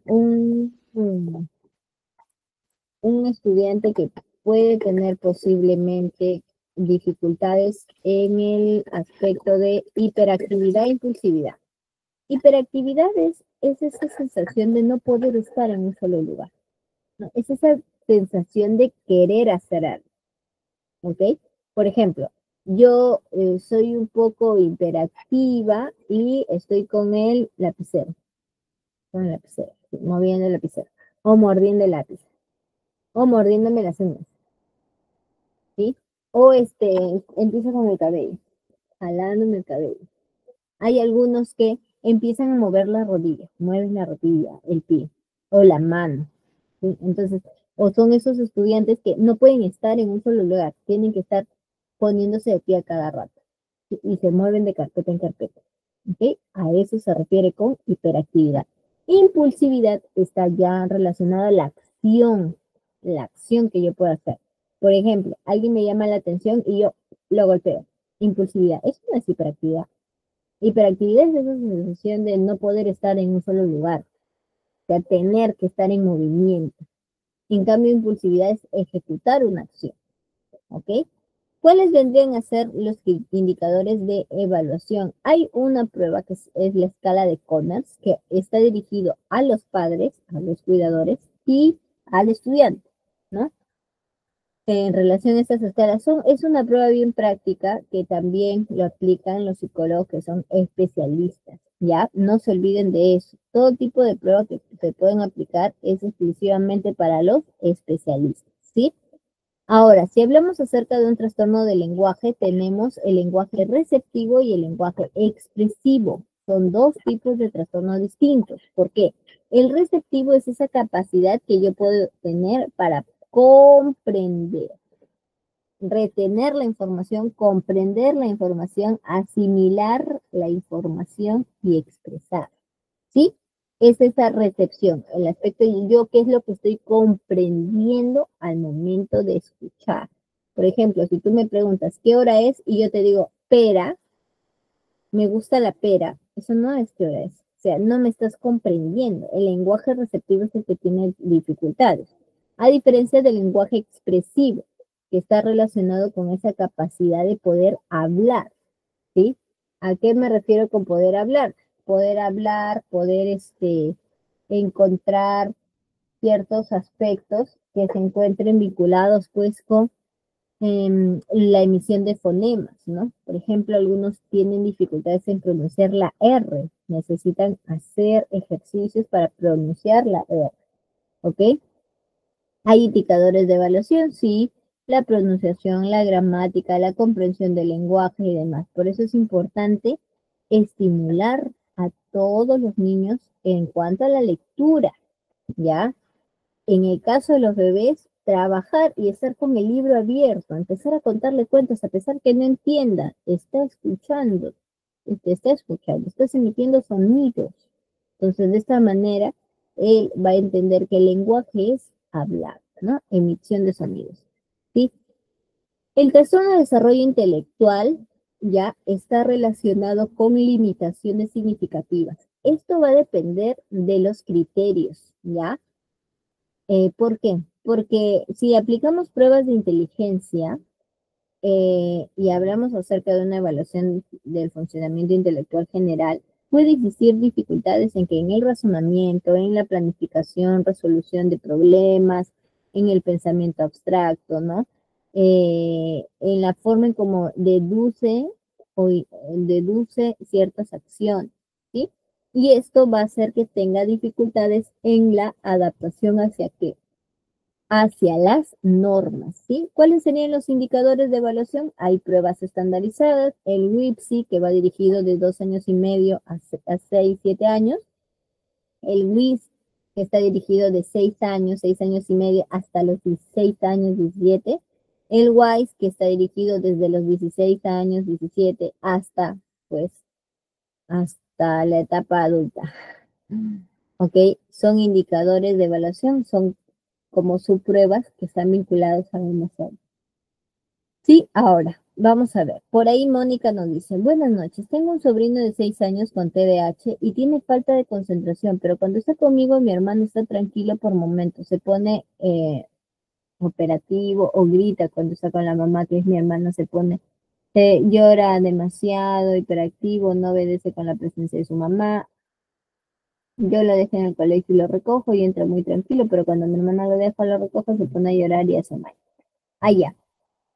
un estudiante que puede tener posiblemente dificultades en el aspecto de hiperactividad e impulsividad, Hiperactividad es esa sensación de no poder estar en un solo lugar, ¿no? Es esa sensación de querer hacer algo, ¿ok? Por ejemplo, yo soy un poco hiperactiva y estoy con el lapicero, sí, moviendo el lapicero, o mordiendo el lápiz, o mordiéndome las uñas, ¿sí? O empiezo con el cabello, jalándome el cabello. Hay algunos que empiezan a mover la rodilla, mueven la rodilla, el pie, o la mano, ¿sí? Entonces, o son esos estudiantes que no pueden estar en un solo lugar, tienen que estar poniéndose de pie a cada rato, ¿sí? Y se mueven de carpeta en carpeta, ¿ok? A eso se refiere con hiperactividad. Impulsividad está ya relacionada a la acción que yo puedo hacer. Por ejemplo, alguien me llama la atención y yo lo golpeo. Impulsividad, eso no es hiperactividad. Hiperactividad es esa sensación de no poder estar en un solo lugar, de tener que estar en movimiento. En cambio, impulsividad es ejecutar una acción, ¿ok? ¿Cuáles vendrían a ser los indicadores de evaluación? Hay una prueba que es la escala de Conners, que está dirigido a los padres, a los cuidadores y al estudiante, ¿no? En relación a estas escalas, es una prueba bien práctica que también lo aplican los psicólogos que son especialistas, ¿ya? No se olviden de eso. Todo tipo de pruebas que se pueden aplicar es exclusivamente para los especialistas, ¿sí? Ahora, si hablamos acerca de un trastorno del lenguaje, tenemos el lenguaje receptivo y el lenguaje expresivo. Son dos tipos de trastornos distintos. ¿Por qué? El receptivo es esa capacidad que yo puedo tener para comprender, retener la información, comprender la información, asimilar la información y expresar, ¿sí? Es esa recepción, el aspecto de yo, qué es lo que estoy comprendiendo al momento de escuchar. Por ejemplo, si tú me preguntas qué hora es y yo te digo pera, me gusta la pera, eso no es qué hora es. O sea, no me estás comprendiendo. El lenguaje receptivo es el que tiene dificultades. A diferencia del lenguaje expresivo, que está relacionado con esa capacidad de poder hablar, ¿sí? ¿A qué me refiero con poder hablar? Poder hablar, poder encontrar ciertos aspectos que se encuentren vinculados pues con la emisión de fonemas, ¿no? Por ejemplo, algunos tienen dificultades en pronunciar la R, necesitan hacer ejercicios para pronunciar la R, ¿ok? Hay indicadores de evaluación, sí, la pronunciación, la gramática, la comprensión del lenguaje y demás. Por eso es importante estimular a todos los niños en cuanto a la lectura, ¿ya? En el caso de los bebés, trabajar y estar con el libro abierto, empezar a contarle cuentos, a pesar que no entienda, está escuchando, estás emitiendo sonidos. Entonces, de esta manera, él va a entender que el lenguaje es hablar, ¿no? Emisión de sonidos, ¿sí? El trastorno de desarrollo intelectual ya está relacionado con limitaciones significativas. Esto va a depender de los criterios, ¿ya? ¿Por qué? Porque si aplicamos pruebas de inteligencia y hablamos acerca de una evaluación del funcionamiento intelectual general, puede existir dificultades en el razonamiento, en la planificación, resolución de problemas, en el pensamiento abstracto, ¿no? En la forma en cómo deduce ciertas acciones, ¿sí? Y esto va a hacer que tenga dificultades en la adaptación hacia las normas, ¿sí? ¿Cuáles serían los indicadores de evaluación? Hay pruebas estandarizadas, el WIPSI, que va dirigido de 2 años y medio a 6, 7 años, el WIS, que está dirigido de 6 años y medio, hasta los 16 años, 17, el WISE, que está dirigido desde los 16 años, 17, pues, hasta la etapa adulta. ¿Ok? Son indicadores de evaluación, son como subpruebas que están vinculadas a una zona. Sí, ahora, vamos a ver. Por ahí Mónica nos dice, buenas noches, tengo un sobrino de 6 años con TDAH y tiene falta de concentración, pero cuando está conmigo mi hermano está tranquilo por momentos, se pone operativo o grita cuando está con la mamá, que es mi hermano, llora demasiado, hiperactivo, no obedece con la presencia de su mamá. Yo lo dejé en el colegio y lo recojo y entra muy tranquilo, pero cuando mi hermana lo deja, lo recojo, se pone a llorar y hace mal. Allá.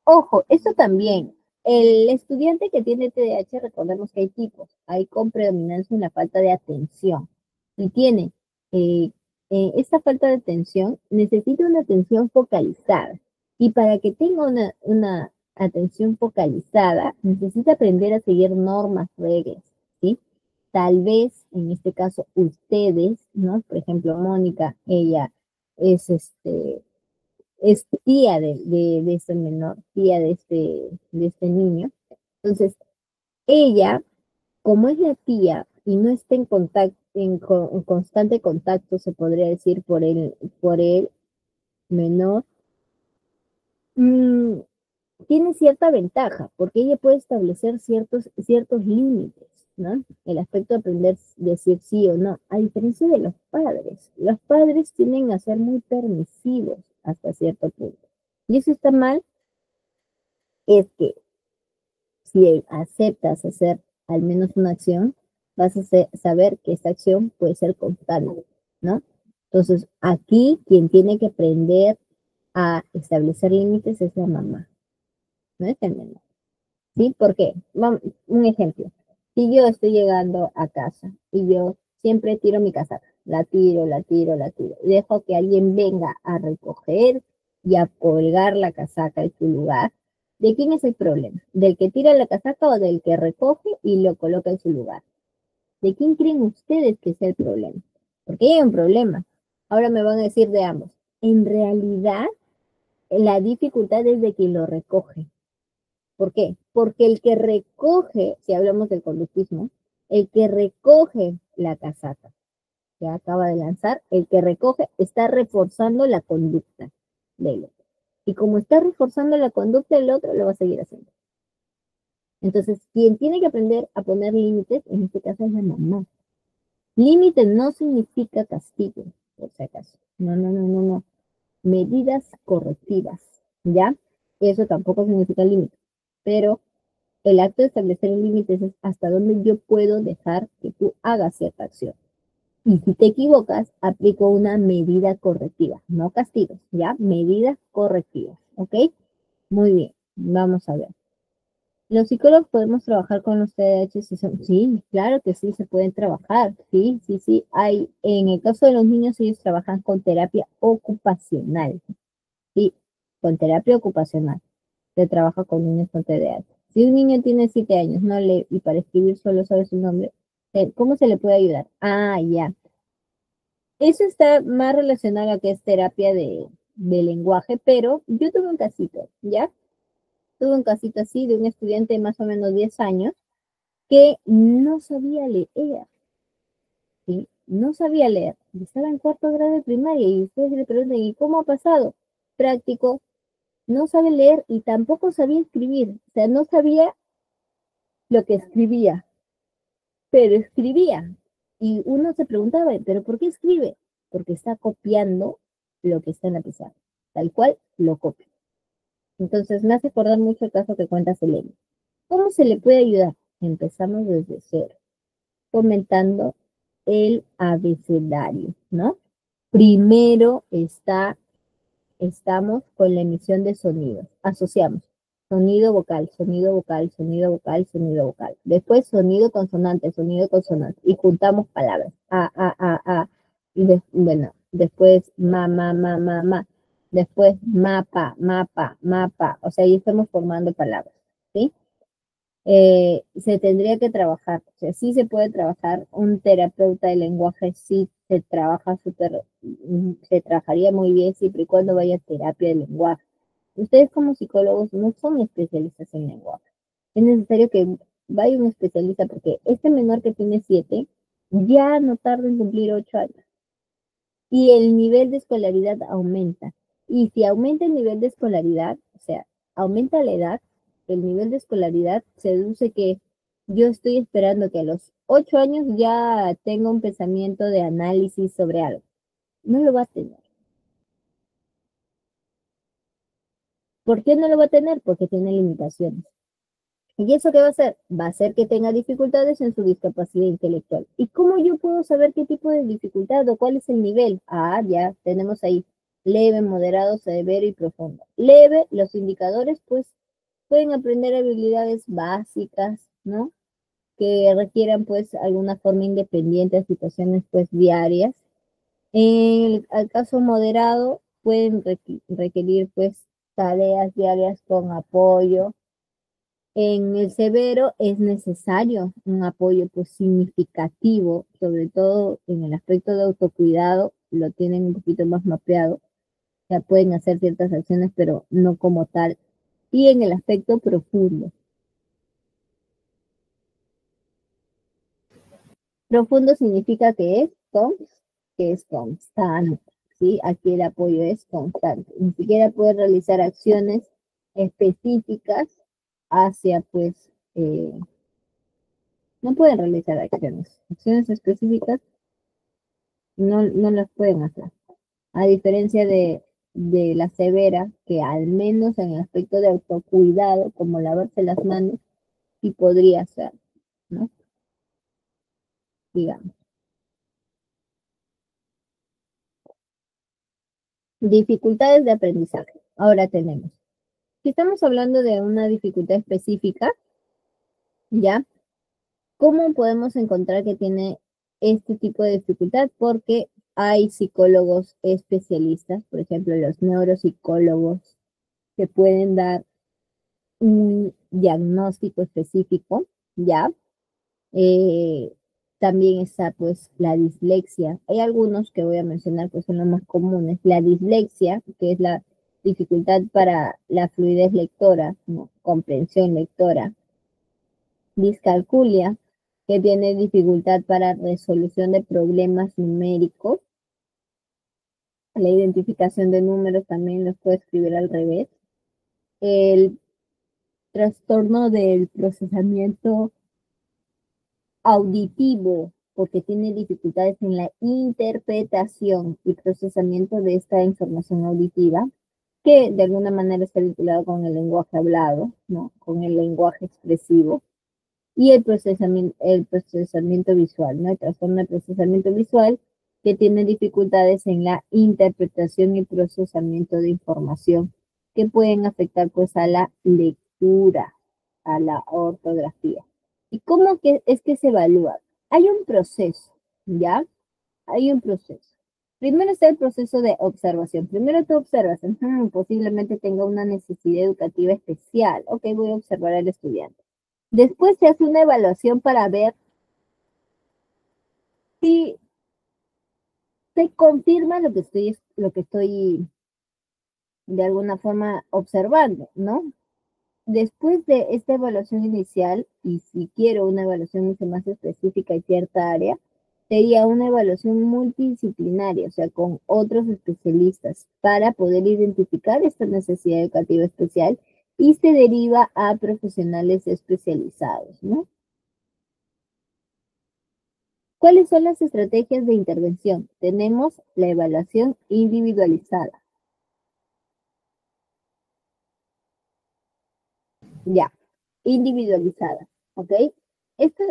Ojo, eso también. El estudiante que tiene TDAH, recordemos que hay tipos. Hay con predominancia en la falta de atención. Y tiene eh, esta falta de atención, necesita una atención focalizada. Y para que tenga una atención focalizada, necesita aprender a seguir normas, reglas, ¿sí? Tal vez, en este caso, ustedes, ¿no? Por ejemplo, Mónica, ella es es tía de este menor, tía de este niño. Entonces, ella, como es la tía y no está en contacto, en constante contacto, se podría decir, por el menor, mmm, tiene cierta ventaja, porque ella puede establecer ciertos límites, ¿no? El aspecto de aprender a decir sí o no, a diferencia de los padres tienden a ser muy permisivos hasta cierto punto. Y eso está mal, es que si aceptas hacer al menos una acción, vas a saber que esta acción puede ser constante, ¿no? Entonces, aquí quien tiene que aprender a establecer límites es la mamá, no es el menor, ¿sí? ¿Por qué? Un ejemplo. Si yo estoy llegando a casa y yo siempre tiro mi casaca, la tiro, la tiro, la tiro, y dejo que alguien venga a recoger y a colgar la casaca en su lugar, ¿de quién es el problema? ¿Del que tira la casaca o del que recoge y lo coloca en su lugar? ¿De quién creen ustedes que es el problema? Porque hay un problema. Ahora me van a decir de ambos. En realidad, la dificultad es de quien lo recoge. ¿Por qué? Porque el que recoge, si hablamos del conductismo, el que recoge la casaca que acaba de lanzar, el que recoge está reforzando la conducta del otro. Y como está reforzando la conducta del otro, lo va a seguir haciendo. Entonces, quien tiene que aprender a poner límites, en este caso es la mamá. Límite no significa castigo, por si acaso. No, no, no, no, no. Medidas correctivas, ¿ya? Eso tampoco significa límite. Pero el acto de establecer límites es hasta dónde yo puedo dejar que tú hagas cierta acción. Y si te equivocas, aplico una medida correctiva, no castigos, ¿ya? Medidas correctivas, ¿ok? Muy bien, vamos a ver. Los psicólogos podemos trabajar con los TDAH, sí, claro que sí, se pueden trabajar, sí, sí, sí. En el caso de los niños, ellos trabajan con terapia ocupacional, sí, con terapia ocupacional. Se trabaja con niños con TDAH. Si un niño tiene 7 años, no lee y para escribir solo sabe su nombre, ¿cómo se le puede ayudar? Ah, ya. Eso está más relacionado a que es terapia de lenguaje, pero yo tuve un casito, ¿ya? Tuve un casito así de un estudiante de más o menos 10 años que no sabía leer, ¿sí? No sabía leer. Y estaba en cuarto grado de primaria y ustedes le preguntan, ¿y cómo ha pasado? Práctico, no sabe leer y tampoco sabía escribir. O sea, no sabía lo que escribía, pero escribía. Y uno se preguntaba, ¿pero por qué escribe? Porque está copiando lo que está en la pizarra. Tal cual lo copia. Entonces me hace acordar mucho el caso que cuenta Selene. ¿Cómo se le puede ayudar? Empezamos desde cero, comentando el abecedario, ¿no? Primero estamos con la emisión de sonidos. Asociamos sonido vocal, sonido vocal, sonido vocal, sonido vocal. Después sonido consonante, sonido consonante. Y juntamos palabras. A. Y bueno, después ma. Después mapa, mapa, mapa. O sea, ahí estamos formando palabras. ¿Sí? Se tendría que trabajar, o sea, sí se puede trabajar, un terapeuta de lenguaje sí se trabaja se trabajaría muy bien siempre y cuando vaya a terapia de lenguaje. Ustedes como psicólogos no son especialistas en lenguaje. Es necesario que vaya un especialista porque este menor que tiene 7 ya no tarda en cumplir 8 años y el nivel de escolaridad aumenta. Y si aumenta el nivel de escolaridad, o sea, aumenta la edad, el nivel de escolaridad, se deduce que yo estoy esperando que a los 8 años ya tenga un pensamiento de análisis sobre algo. No lo va a tener. ¿Por qué no lo va a tener? Porque tiene limitaciones. ¿Y eso qué va a hacer? Va a hacer que tenga dificultades en su discapacidad intelectual. ¿Y cómo yo puedo saber qué tipo de dificultad o cuál es el nivel? Ah, ya tenemos ahí leve, moderado, severo y profundo. Leve, los indicadores pues pueden aprender habilidades básicas, ¿no? Que requieran pues alguna forma independiente de situaciones pues diarias. Al caso moderado pueden requerir pues tareas diarias con apoyo. En el severo es necesario un apoyo pues significativo, sobre todo en el aspecto de autocuidado, lo tienen un poquito más mapeado, ya pueden hacer ciertas acciones, pero no como tal. Y en el aspecto profundo. Profundo significa que es constante, ¿sí? Aquí el apoyo es constante. Ni siquiera puede realizar acciones específicas hacia pues no pueden realizar acciones específicas no las pueden hacer. A diferencia de la severa, que al menos en el aspecto de autocuidado, como lavarse las manos, sí podría hacer, ¿no? Digamos. Dificultades de aprendizaje. Ahora tenemos. Si estamos hablando de una dificultad específica, ¿ya? ¿Cómo podemos encontrar que tiene este tipo de dificultad? Porque hay psicólogos especialistas, por ejemplo, los neuropsicólogos, que pueden dar un diagnóstico específico, ¿ya? Eh, También está pues la dislexia. Hay algunos que voy a mencionar que son los más comunes. La dislexia, que es la dificultad para la fluidez lectora, ¿no? Comprensión lectora. Discalculia, que tiene dificultad para resolución de problemas numéricos. La identificación de números también los puedo escribir al revés. El trastorno del procesamiento auditivo, porque tiene dificultades en la interpretación y procesamiento de esta información auditiva, que de alguna manera está vinculado con el lenguaje hablado, ¿no? Con el lenguaje expresivo, y el procesamiento visual, ¿no? El trastorno de procesamiento visual, que tiene dificultades en la interpretación y procesamiento de información, que pueden afectar pues a la lectura, a la ortografía. ¿Y cómo es que se evalúa? Hay un proceso, ¿ya? Hay un proceso. Primero está el proceso de observación. Primero tú observas, posiblemente tenga una necesidad educativa especial. Ok, voy a observar al estudiante. Después se hace una evaluación para ver si se confirma lo que estoy de alguna forma observando, ¿no? Después de esta evaluación inicial, y si quiero una evaluación mucho más específica en cierta área, sería una evaluación multidisciplinaria, o sea, con otros especialistas, para poder identificar esta necesidad educativa especial y se deriva a profesionales especializados, ¿no? ¿Cuáles son las estrategias de intervención? Tenemos la evaluación individualizada. Ya, individualizada, ¿ok? Este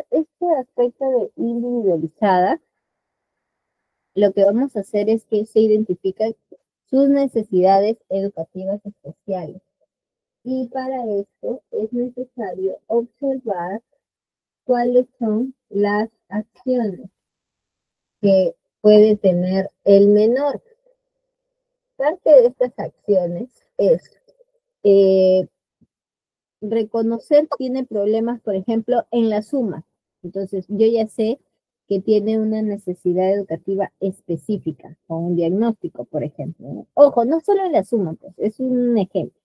aspecto de individualizada, lo que vamos a hacer es que se identifican sus necesidades educativas especiales. Y para esto es necesario observar cuáles son las acciones que puede tener el menor. Parte de estas acciones es eh, reconocer que tiene problemas, por ejemplo, en la suma. Entonces, yo ya sé que tiene una necesidad educativa específica, con un diagnóstico, por ejemplo, ¿no? Ojo, no solo en la suma, pues, es un ejemplo.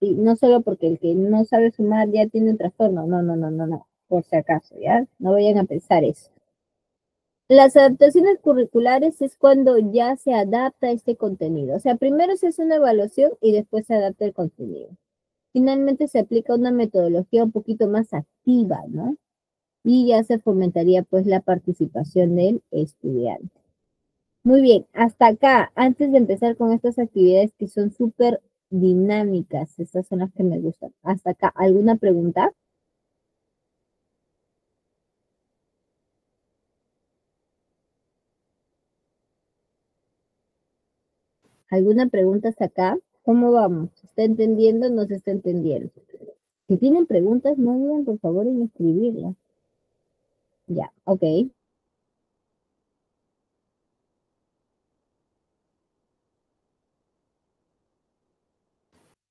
Y no solo porque el que no sabe sumar ya tiene un trastorno, no, por si acaso, ¿ya? No vayan a pensar eso. Las adaptaciones curriculares es cuando ya se adapta este contenido. O sea, primero se hace una evaluación y después se adapta el contenido. Finalmente se aplica una metodología un poquito más activa, ¿no? Y ya se fomentaría pues la participación del estudiante. Muy bien, hasta acá, antes de empezar con estas actividades que son súper dinámicas, estas son las que me gustan. Hasta acá, ¿alguna pregunta? ¿Alguna pregunta hasta acá? ¿Cómo vamos? ¿Se está entendiendo o no se está entendiendo? Si tienen preguntas, no duden por favor en escribirlas. Ya, ok.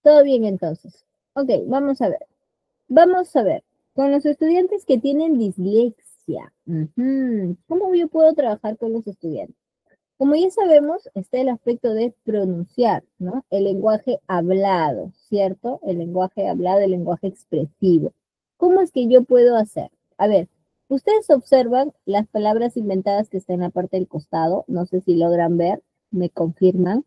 Todo bien entonces. Ok, vamos a ver. Vamos a ver. Con los estudiantes que tienen dislexia. ¿Cómo yo puedo trabajar con los estudiantes? Como ya sabemos, está el aspecto de pronunciar, ¿no? El lenguaje hablado, ¿cierto? El lenguaje hablado, el lenguaje expresivo. ¿Cómo es que yo puedo hacer? A ver, ustedes observan las palabras inventadas que están en la parte del costado. No sé si logran ver, me confirman.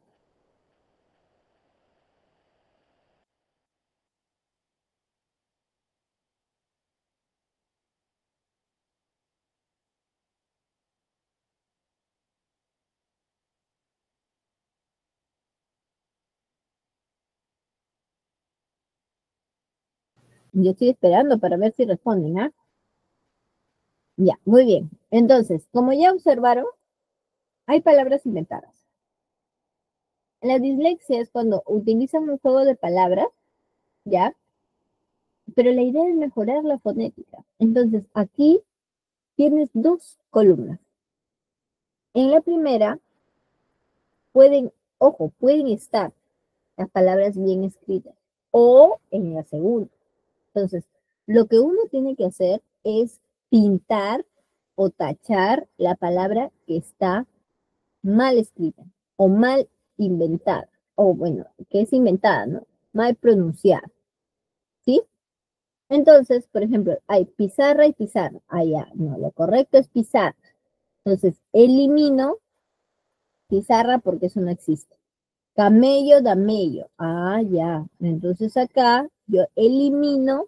Yo estoy esperando para ver si responden, ¿ah? Ya, muy bien. Entonces, como ya observaron, hay palabras inventadas. La dislexia es cuando utilizan un juego de palabras, ¿ya? Pero la idea es mejorar la fonética. Entonces, aquí tienes dos columnas. En la primera pueden, ojo, pueden estar las palabras bien escritas o en la segunda. Entonces, lo que uno tiene que hacer es pintar o tachar la palabra que está mal escrita o mal inventada, o bueno, que es inventada, ¿no? Mal pronunciada, ¿sí? Entonces, por ejemplo, hay pizarra y pizarra. Ah, ya, no, lo correcto es pizarra. Entonces, elimino pizarra porque eso no existe. Camello, damello. Ah, ya. Entonces acá yo elimino,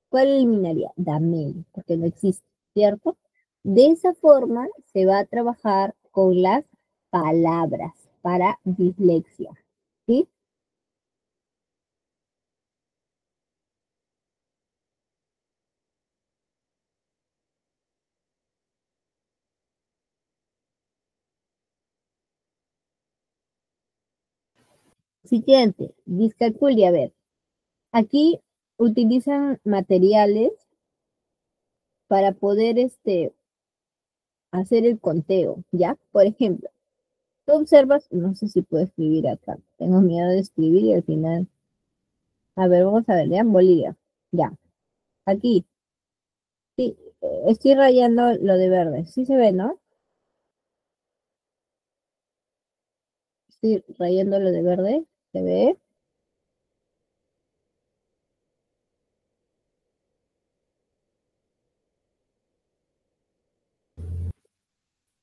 ¿cuál eliminaría? Damello, porque no existe, ¿cierto? De esa forma se va a trabajar con las palabras para dislexia, ¿sí? Siguiente, discalculia, a ver. Aquí utilizan materiales para poder hacer el conteo, ¿ya? Por ejemplo, tú observas, no sé si puedo escribir acá, tengo miedo de escribir y al final, a ver, vamos a ver, ¿ya? Bolígrafo, ya, aquí, sí, estoy rayando lo de verde, sí se ve, ¿no? Estoy rayando lo de verde, ¿se ve?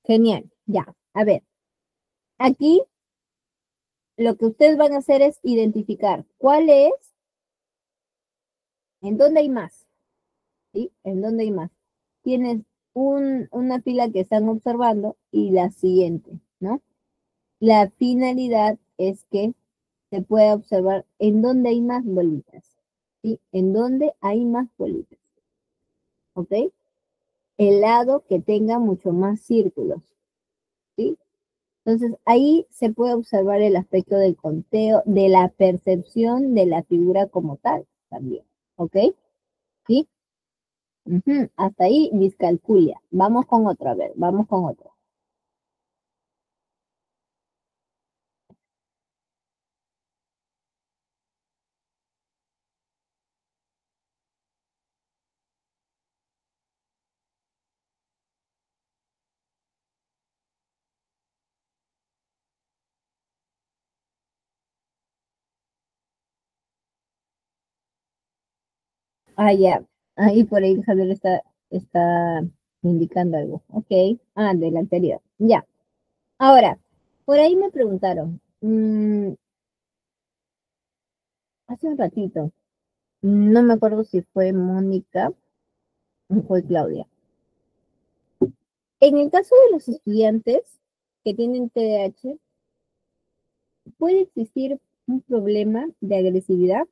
Genial, ya, a ver, aquí lo que ustedes van a hacer es identificar cuál es, en dónde hay más, ¿sí? En dónde hay más. Tienes una fila que están observando y la siguiente, ¿no? La finalidad es que se pueda observar en dónde hay más bolitas, ¿sí? En dónde hay más bolitas, ¿ok? El lado que tenga mucho más círculos, ¿sí? Entonces ahí se puede observar el aspecto del conteo, de la percepción de la figura como tal también, ¿ok? ¿Sí? Hasta ahí discalculia. Vamos con otro, a ver, vamos con otro. Ah, ya. Ahí por ahí Javier está indicando algo. Ok. Ah, del anterior. Ya. Ahora, por ahí me preguntaron, hace un ratito, no me acuerdo si fue Mónica o fue Claudia. En el caso de los estudiantes que tienen TDAH, puede existir un problema de agresividad,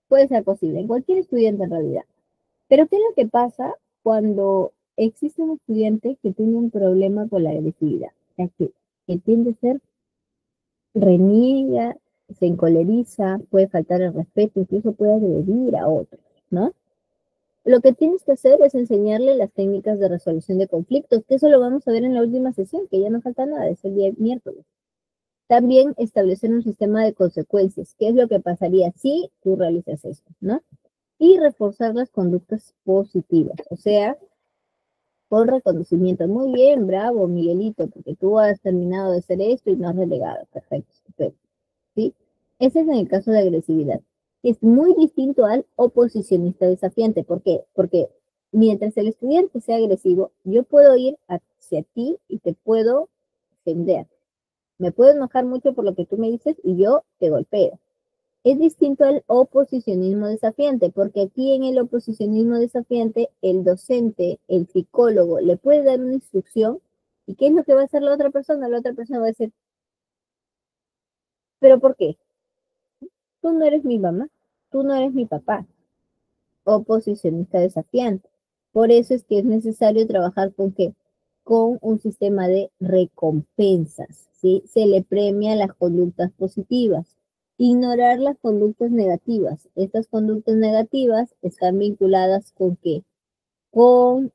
puede ser posible, en cualquier estudiante en realidad. Pero ¿qué es lo que pasa cuando existe un estudiante que tiene un problema con la agresividad? O sea, que tiende a ser reniega, se encoleriza, puede faltar el respeto, incluso puede agredir a otros, ¿no? Lo que tienes que hacer es enseñarle las técnicas de resolución de conflictos, que eso lo vamos a ver en la última sesión, que ya no falta nada, es el día miércoles. También establecer un sistema de consecuencias, qué es lo que pasaría si tú realizas esto, ¿no? Y reforzar las conductas positivas, o sea, con reconocimiento. Muy bien, bravo, Miguelito, porque tú has terminado de hacer esto y no has delegado. Perfecto, perfecto. ¿Sí? Ese es en el caso de agresividad. Es muy distinto al oposicionista desafiante. ¿Por qué? Porque mientras el estudiante sea agresivo, yo puedo ir hacia ti y te puedo ofender. Me puedo enojar mucho por lo que tú me dices y yo te golpeo. Es distinto al oposicionismo desafiante, porque aquí en el oposicionismo desafiante, el docente, el psicólogo, le puede dar una instrucción y ¿qué es lo que va a hacer la otra persona? La otra persona va a decir, ¿pero por qué? Tú no eres mi mamá, tú no eres mi papá. Oposicionista desafiante. Por eso es que es necesario trabajar con qué? Con un sistema de recompensas, ¿sí? Se le premia las conductas positivas. Ignorar las conductas negativas. Estas conductas negativas están vinculadas con qué? Con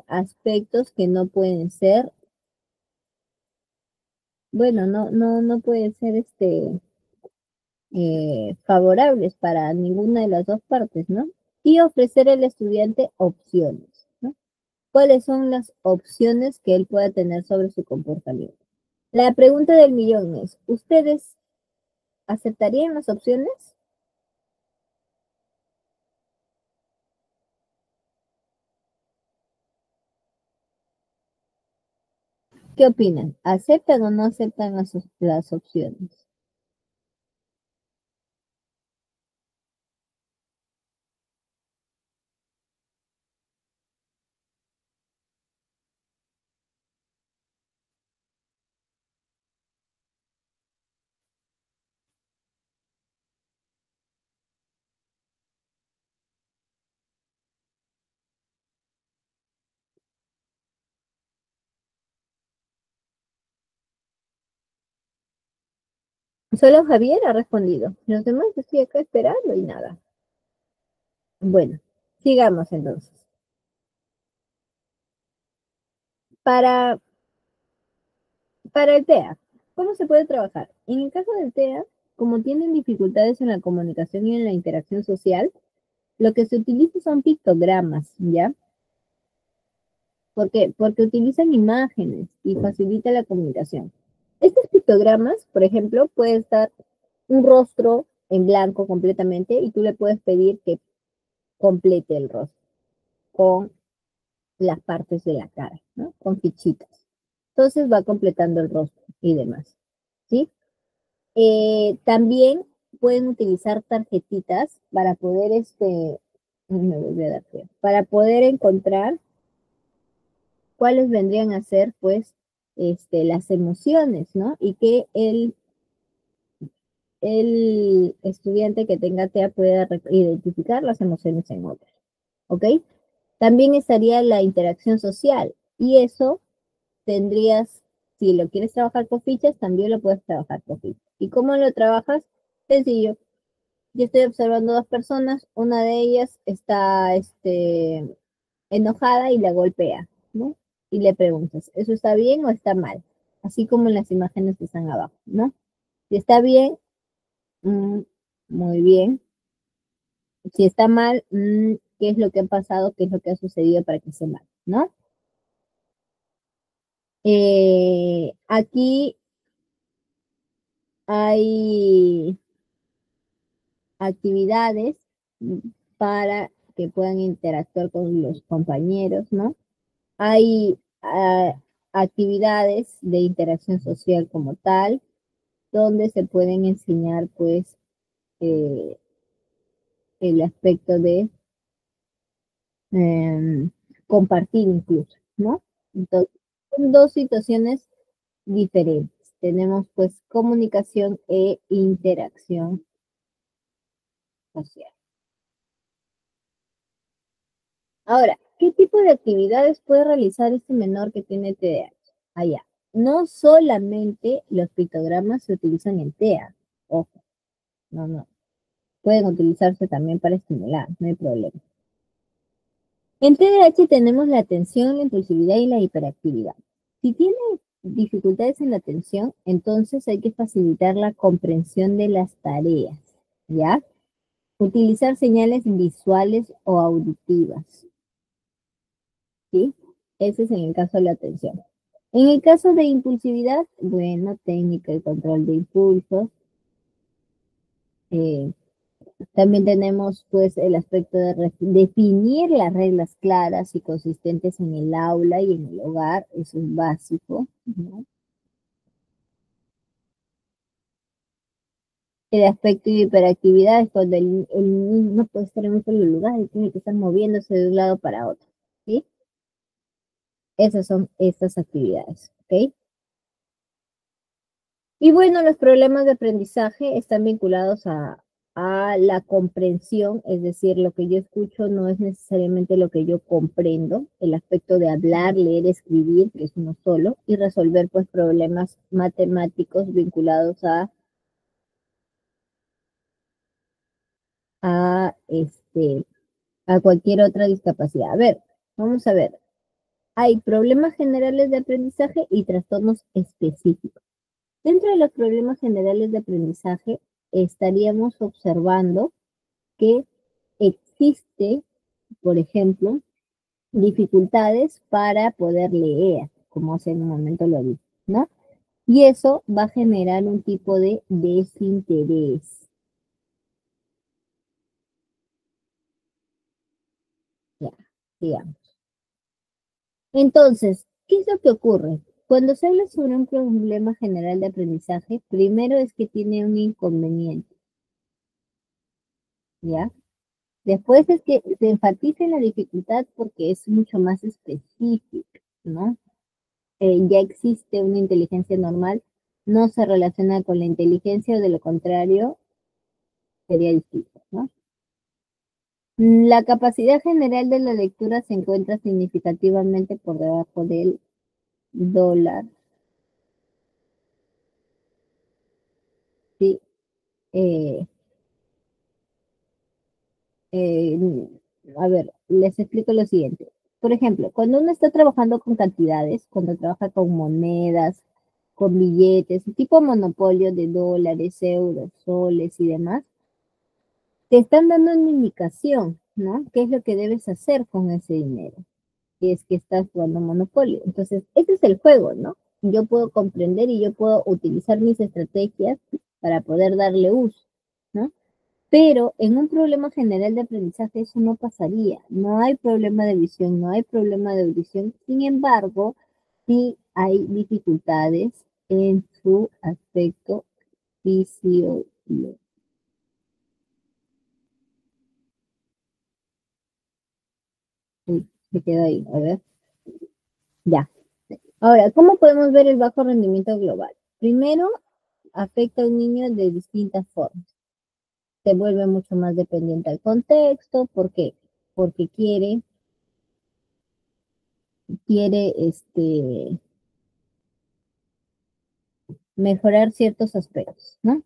aspectos que no pueden ser, bueno, no pueden ser favorables para ninguna de las dos partes, ¿no? Y ofrecer al estudiante opciones, ¿no? ¿Cuáles son las opciones que él pueda tener sobre su comportamiento? La pregunta del millón es, ¿ustedes aceptarían las opciones? ¿Qué opinan? ¿Aceptan o no aceptan las opciones? Solo Javier ha respondido. Los demás estoy acá esperando y nada. Bueno, sigamos entonces. Para, para el TEA, ¿cómo se puede trabajar? En el caso del TEA, como tienen dificultades en la comunicación y en la interacción social, lo que se utiliza son pictogramas, ¿ya? ¿Por qué? Porque utilizan imágenes y facilita la comunicación. Estos pictogramas, por ejemplo, puede estar un rostro en blanco completamente y tú le puedes pedir que complete el rostro con las partes de la cara, ¿no? Con fichitas. Entonces va completando el rostro y demás, ¿sí? También pueden utilizar tarjetitas para poder, me volví a dar feo, para poder encontrar cuáles vendrían a ser, pues, las emociones, ¿no? Y que el estudiante que tenga TEA pueda identificar las emociones en otros, ¿ok? También estaría la interacción social y eso tendrías, si lo quieres trabajar con fichas, también lo puedes trabajar con fichas. ¿Y cómo lo trabajas? Sencillo. Yo estoy observando dos personas, una de ellas está enojada y la golpea, ¿no? Y le preguntas, ¿eso está bien o está mal? Así como en las imágenes que están abajo, ¿no? Si está bien, mm, muy bien. Si está mal, ¿qué es lo que ha pasado? ¿Qué es lo que ha sucedido para que esté mal? ¿No? Aquí hay actividades para que puedan interactuar con los compañeros, ¿no? Hay actividades de interacción social como tal, donde se pueden enseñar, pues, eh, el aspecto de eh, compartir incluso, ¿no? Entonces, son dos situaciones diferentes. Tenemos, pues, comunicación e interacción social. Ahora, ¿qué tipo de actividades puede realizar este menor que tiene TDAH? Allá. no solamente los pictogramas se utilizan en TEA, ojo, no, pueden utilizarse también para estimular, no hay problema. En TDAH tenemos la atención, la impulsividad y la hiperactividad. Si tiene dificultades en la atención, entonces hay que facilitar la comprensión de las tareas, ¿ya? Utilizar señales visuales o auditivas, ¿sí? Ese es en el caso de la atención. En el caso de impulsividad, bueno, técnica de control de impulsos. También tenemos pues el aspecto de definir las reglas claras y consistentes en el aula y en el hogar, eso es básico, ¿no? El aspecto de hiperactividad es cuando el niño no puede estar en un solo lugar y tiene que estar moviéndose de un lado para otro, ¿sí? Esas son estas actividades, ¿ok? Y bueno, los problemas de aprendizaje están vinculados a la comprensión, es decir, lo que yo escucho no es necesariamente lo que yo comprendo, el aspecto de hablar, leer, escribir, que es uno solo, y resolver pues problemas matemáticos vinculados a a cualquier otra discapacidad. A ver, vamos a ver. Hay problemas generales de aprendizaje y trastornos específicos. Dentro de los problemas generales de aprendizaje, estaríamos observando que existe, por ejemplo, dificultades para poder leer, como hace en un momento lo vi, ¿no? Y eso va a generar un tipo de desinterés. Ya, digamos. Entonces, ¿qué es lo que ocurre? Cuando se habla sobre un problema general de aprendizaje, primero es que tiene un inconveniente, ¿ya? Después es que se enfatiza en la dificultad porque es mucho más específica, ¿no? Ya existe una inteligencia normal, no se relaciona con la inteligencia o de lo contrario sería distinto, ¿no? La capacidad general de la lectura se encuentra significativamente por debajo del dólar, ¿sí? Eh, eh, a ver, les explico lo siguiente. Por ejemplo, cuando uno está trabajando con cantidades, cuando trabaja con monedas, con billetes, tipo monopolio de dólares, euros, soles y demás, te están dando una indicación, ¿no? ¿Qué es lo que debes hacer con ese dinero? Si es que estás jugando Monopolio. Entonces, ese es el juego, ¿no? Yo puedo comprender y yo puedo utilizar mis estrategias para poder darle uso, ¿no? Pero en un problema general de aprendizaje eso no pasaría. No hay problema de visión, no hay problema de audición. Sin embargo, sí hay dificultades en su aspecto fisiológico. Uy, se quedó ahí, a ver. Ya. Ahora, ¿cómo podemos ver el bajo rendimiento global? Primero, afecta a un niño de distintas formas. Se vuelve mucho más dependiente al contexto. ¿Por qué? Porque quiere mejorar ciertos aspectos, ¿no?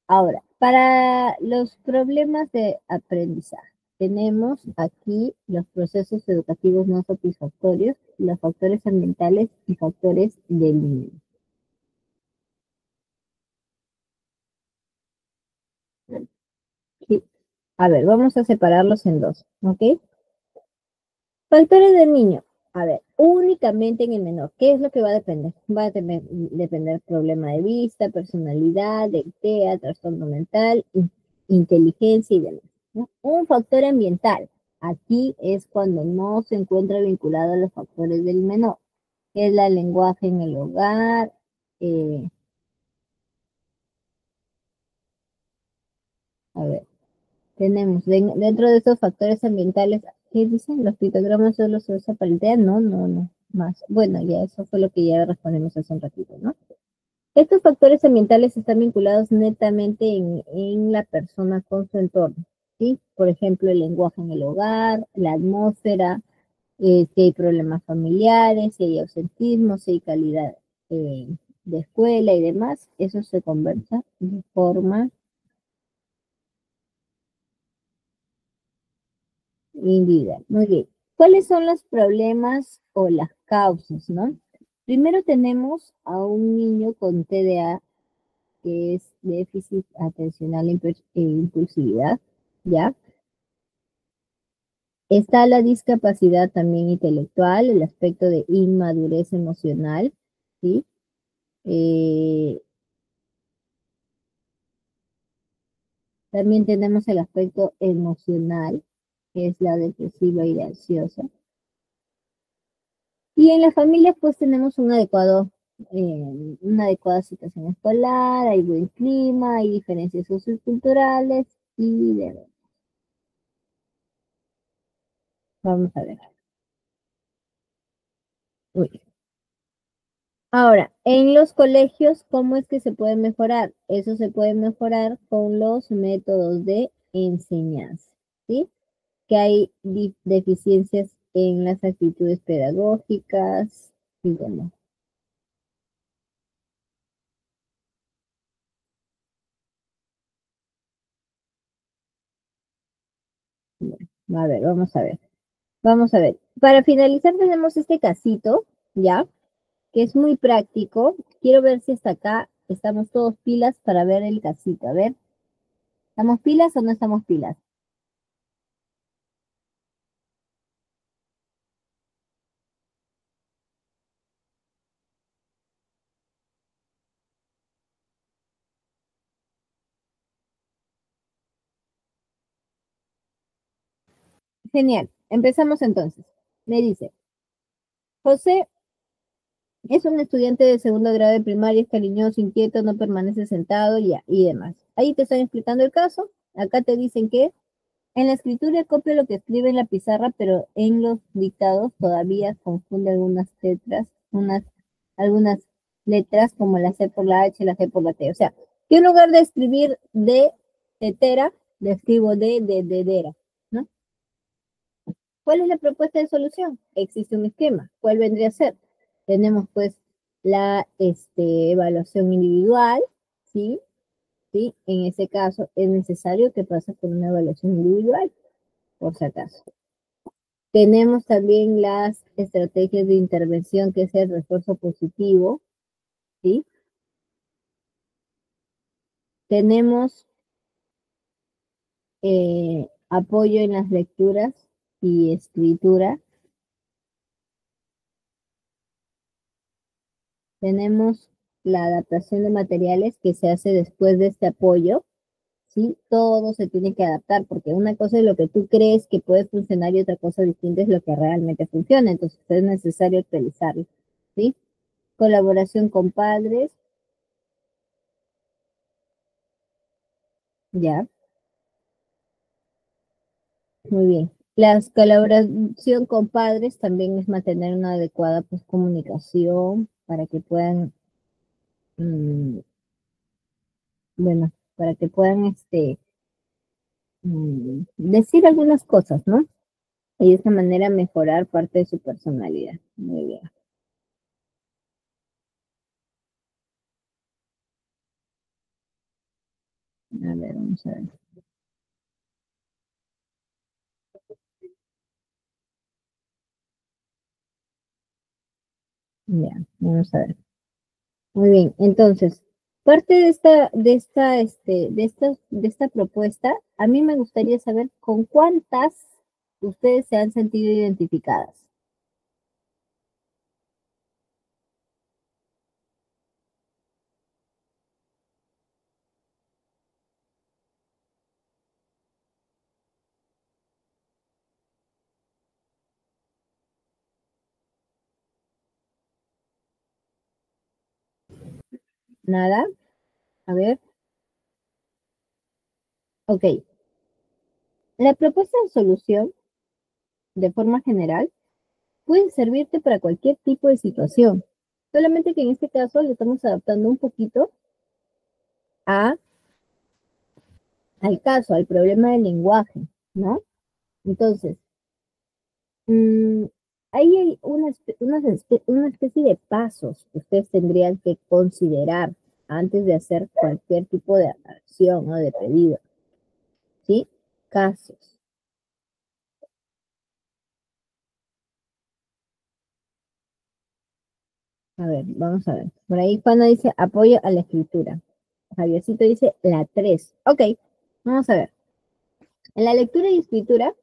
Ahora, para los problemas de aprendizaje, tenemos aquí los procesos educativos no satisfactorios, los factores ambientales y factores del niño. Sí. A ver, vamos a separarlos en dos, ¿ok? Factores del niño. A ver, únicamente en el menor. ¿Qué es lo que va a depender? Va a depender problema de vista, personalidad, de TEA, trastorno mental, inteligencia y demás, ¿no? Un factor ambiental. Aquí es cuando no se encuentra vinculado a los factores del menor. Es el lenguaje en el hogar. eh, a ver, tenemos dentro de estos factores ambientales, ¿qué dicen? ¿Los pictogramas solo se usa para el TEA? No, más. Bueno, ya eso fue lo que ya respondimos hace un ratito, ¿no? Estos factores ambientales están vinculados netamente en la persona con su entorno, ¿sí? Por ejemplo, el lenguaje en el hogar, la atmósfera, si hay problemas familiares, si hay ausentismo, si hay calidad. de escuela y demás, eso se conversa de forma individual. Muy bien. ¿Cuáles son los problemas o las causas, no? Primero tenemos a un niño con TDA, que es déficit atencional e impulsividad, ¿ya? Está la discapacidad también intelectual, el aspecto de inmadurez emocional, ¿sí? Eh, También tenemos el aspecto emocional, que es la depresiva y la ansiosa. Y en la familia, pues tenemos una adecuada situación escolar, hay buen clima, hay diferencias socioculturales y demás. Vamos a ver. Uy. Ahora, en los colegios, ¿cómo es que se puede mejorar? Eso se puede mejorar con los métodos de enseñanza, ¿sí? Que hay deficiencias en las actitudes pedagógicas y demás. Bueno, a ver, vamos a ver. Vamos a ver. Para finalizar tenemos este casito, ¿ya? Que es muy práctico. Quiero ver si hasta acá estamos todos pilas para ver el casito. A ver, ¿estamos pilas o no estamos pilas? Genial. Empezamos entonces. Me dice, José es un estudiante de segundo grado de primaria, es cariñoso, inquieto, no permanece sentado y demás. Ahí te están explicando el caso. Acá te dicen que en la escritura copia lo que escribe en la pizarra, pero en los dictados todavía confunde algunas letras como la C por la H, la G por la T. O sea, que en lugar de escribir de tetera, le escribo de dera, ¿no? ¿Cuál es la propuesta de solución? Existe un esquema. ¿Cuál vendría a ser? Tenemos pues la evaluación individual, ¿sí? ¿Sí? En ese caso es necesario que pase por una evaluación individual, por si acaso. Tenemos también las estrategias de intervención, que es el refuerzo positivo, ¿sí? Tenemos apoyo en las lecturas y escritura. Tenemos la adaptación de materiales que se hace después de este apoyo, ¿sí? Todo se tiene que adaptar, porque una cosa es lo que tú crees que puede funcionar y otra cosa distinta es lo que realmente funciona. Entonces es necesario actualizarlo, ¿sí? Colaboración con padres, ya. Muy bien. La colaboración con padres también es mantener una adecuada pues, comunicación para que puedan, mm, bueno, para que puedan decir algunas cosas, ¿no? Y de esa manera mejorar parte de su personalidad. Muy bien. A ver, vamos a ver. Ya, vamos a ver. Muy bien. Entonces, parte de esta propuesta, a mí me gustaría saber con cuántas ustedes se han sentido identificadas. Nada. A ver, ok. La propuesta de solución, de forma general, puede servirte para cualquier tipo de situación. Solamente que en este caso le estamos adaptando un poquito a, al caso, al problema del lenguaje, ¿no? Entonces, ahí hay una especie de pasos que ustedes tendrían que considerar antes de hacer cualquier tipo de acción o de pedido, ¿sí? Casos. A ver, vamos a ver. Por ahí Juana dice apoyo a la escritura. Javiercito dice la 3. Ok, vamos a ver. En la lectura y escritura,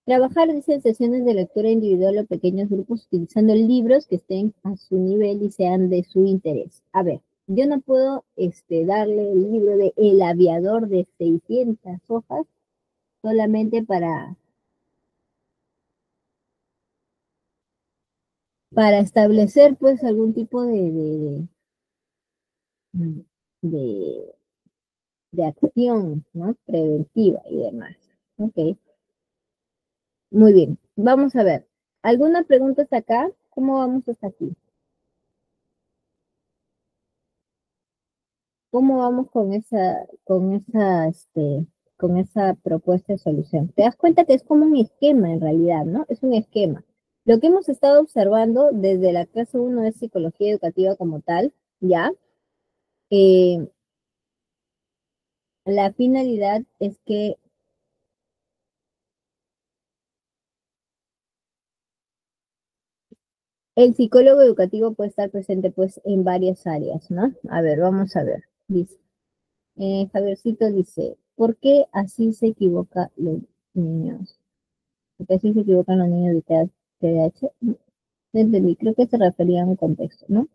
trabajar, dice, en sesiones de lectura individual o pequeños grupos utilizando libros que estén a su nivel y sean de su interés. A ver, yo no puedo darle el libro de El aviador de 600 hojas solamente para establecer pues algún tipo de, de acción, ¿no? Preventiva y demás. Ok, muy bien. Vamos a ver. ¿Alguna pregunta hasta acá? ¿Cómo vamos hasta aquí? ¿Cómo vamos con esa propuesta de solución? Te das cuenta que es como un esquema en realidad, ¿no? Es un esquema. Lo que hemos estado observando desde la clase uno de psicología educativa como tal, ¿ya? Eh, la finalidad es que el psicólogo educativo puede estar presente pues en varias áreas, ¿no? A ver, vamos a ver. Dice, Javiercito dice, ¿por qué así se equivocan los niños? ¿Por qué así se equivocan los niños de TDAH? No entendí, creo que se refería a un contexto, ¿no?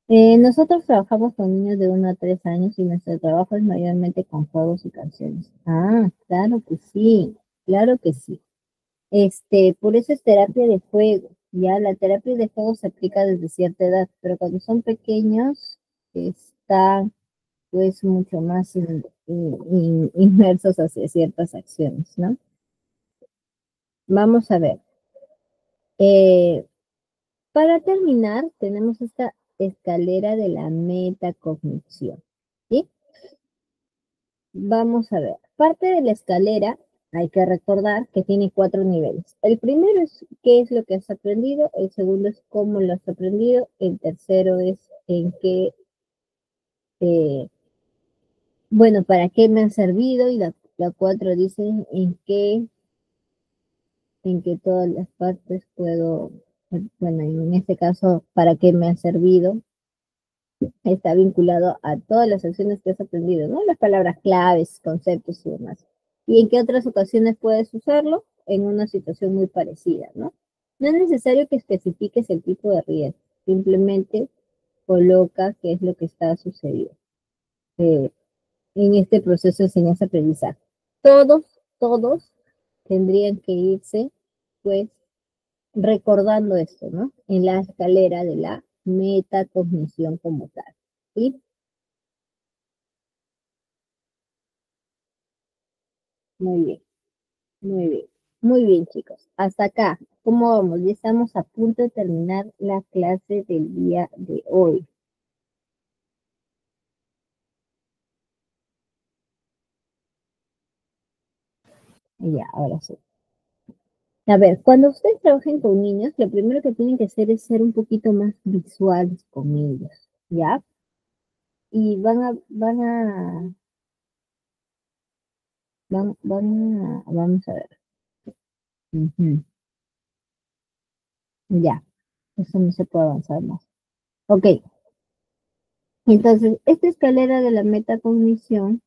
Nosotros trabajamos con niños de 1 a 3 años y nuestro trabajo es mayormente con juegos y canciones. Ah, claro que sí, claro que sí. Por eso es terapia de juego. Ya la terapia de juego se aplica desde cierta edad, pero cuando son pequeños están pues mucho más inmersos hacia ciertas acciones, ¿no? Vamos a ver. Eh, para terminar, tenemos esta escalera de la metacognición, ¿sí? Vamos a ver. Parte de la escalera, hay que recordar que tiene 4 niveles. El primero es qué es lo que has aprendido, el segundo es cómo lo has aprendido, el tercero es en qué, eh, bueno, para qué me ha servido y la 4 dice en qué todas las partes puedo, bueno, en este caso, para qué me ha servido, está vinculado a todas las acciones que has aprendido, ¿no? Las palabras claves, conceptos y demás. ¿Y en qué otras ocasiones puedes usarlo? En una situación muy parecida, ¿no? No es necesario que especifiques el tipo de riesgo, simplemente coloca qué es lo que está sucediendo eh, en este proceso de enseñanza-aprendizaje. Todos tendrían que irse, pues, recordando esto, ¿no? En la escalera de la metacognición como tal, ¿sí? Muy bien. Muy bien, muy bien, chicos. Hasta acá, ¿cómo vamos? Ya estamos a punto de terminar la clase del día de hoy. Ya, ahora sí. A ver, cuando ustedes trabajen con niños, lo primero que tienen que hacer es ser un poquito más visuales con ellos, ¿ya? Y vamos a ver. Ujú, ya, eso no se puede avanzar más. Ok, entonces, esta escalera de la metacognición,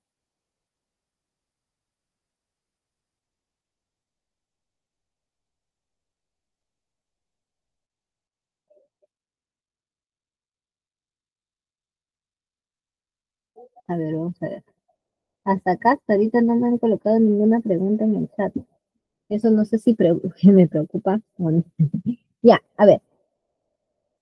a ver, vamos a ver. Hasta acá, hasta ahorita no me han colocado ninguna pregunta en el chat. Eso no sé si me preocupa o no. Ya, a ver.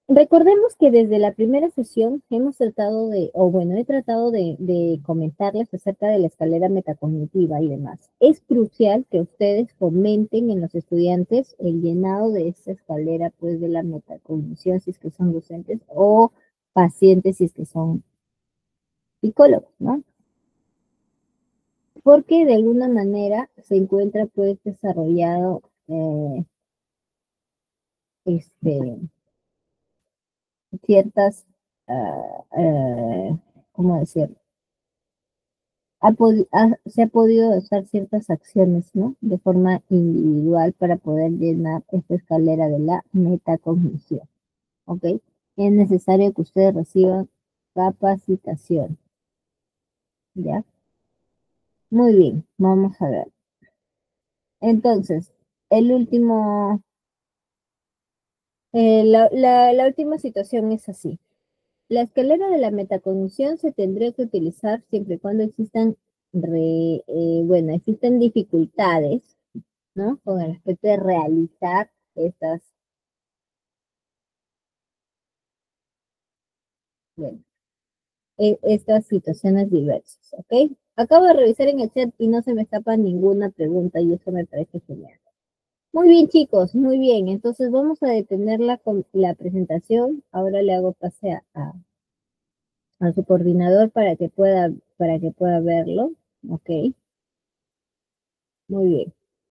Recordemos que desde la primera sesión hemos tratado o bueno, he tratado de comentarles acerca de la escalera metacognitiva y demás. Es crucial que ustedes comenten en los estudiantes el llenado de esta escalera, pues, de la metacognición, si es que son docentes, o pacientes, si es que son psicólogos, ¿no? Porque de alguna manera se encuentra pues desarrollado este, ciertas, ah, ¿cómo decirlo? Se ha podido usar ciertas acciones, ¿no? De forma individual para poder llenar esta escalera de la metacognición, ¿ok? Es necesario que ustedes reciban capacitación, ¿ya? Muy bien, vamos a ver. Entonces, el último, la última situación es así. La escalera de la metacognición se tendría que utilizar siempre y cuando existan, bueno, existen dificultades, ¿no? Con el aspecto de realizar bueno, estas situaciones diversas, ¿ok? Acabo de revisar en el chat y no se me escapa ninguna pregunta y eso me parece genial. Muy bien, chicos, muy bien. Entonces vamos a detenerla con la presentación. Ahora le hago pase a su coordinador para que pueda verlo, ¿ok? Muy bien.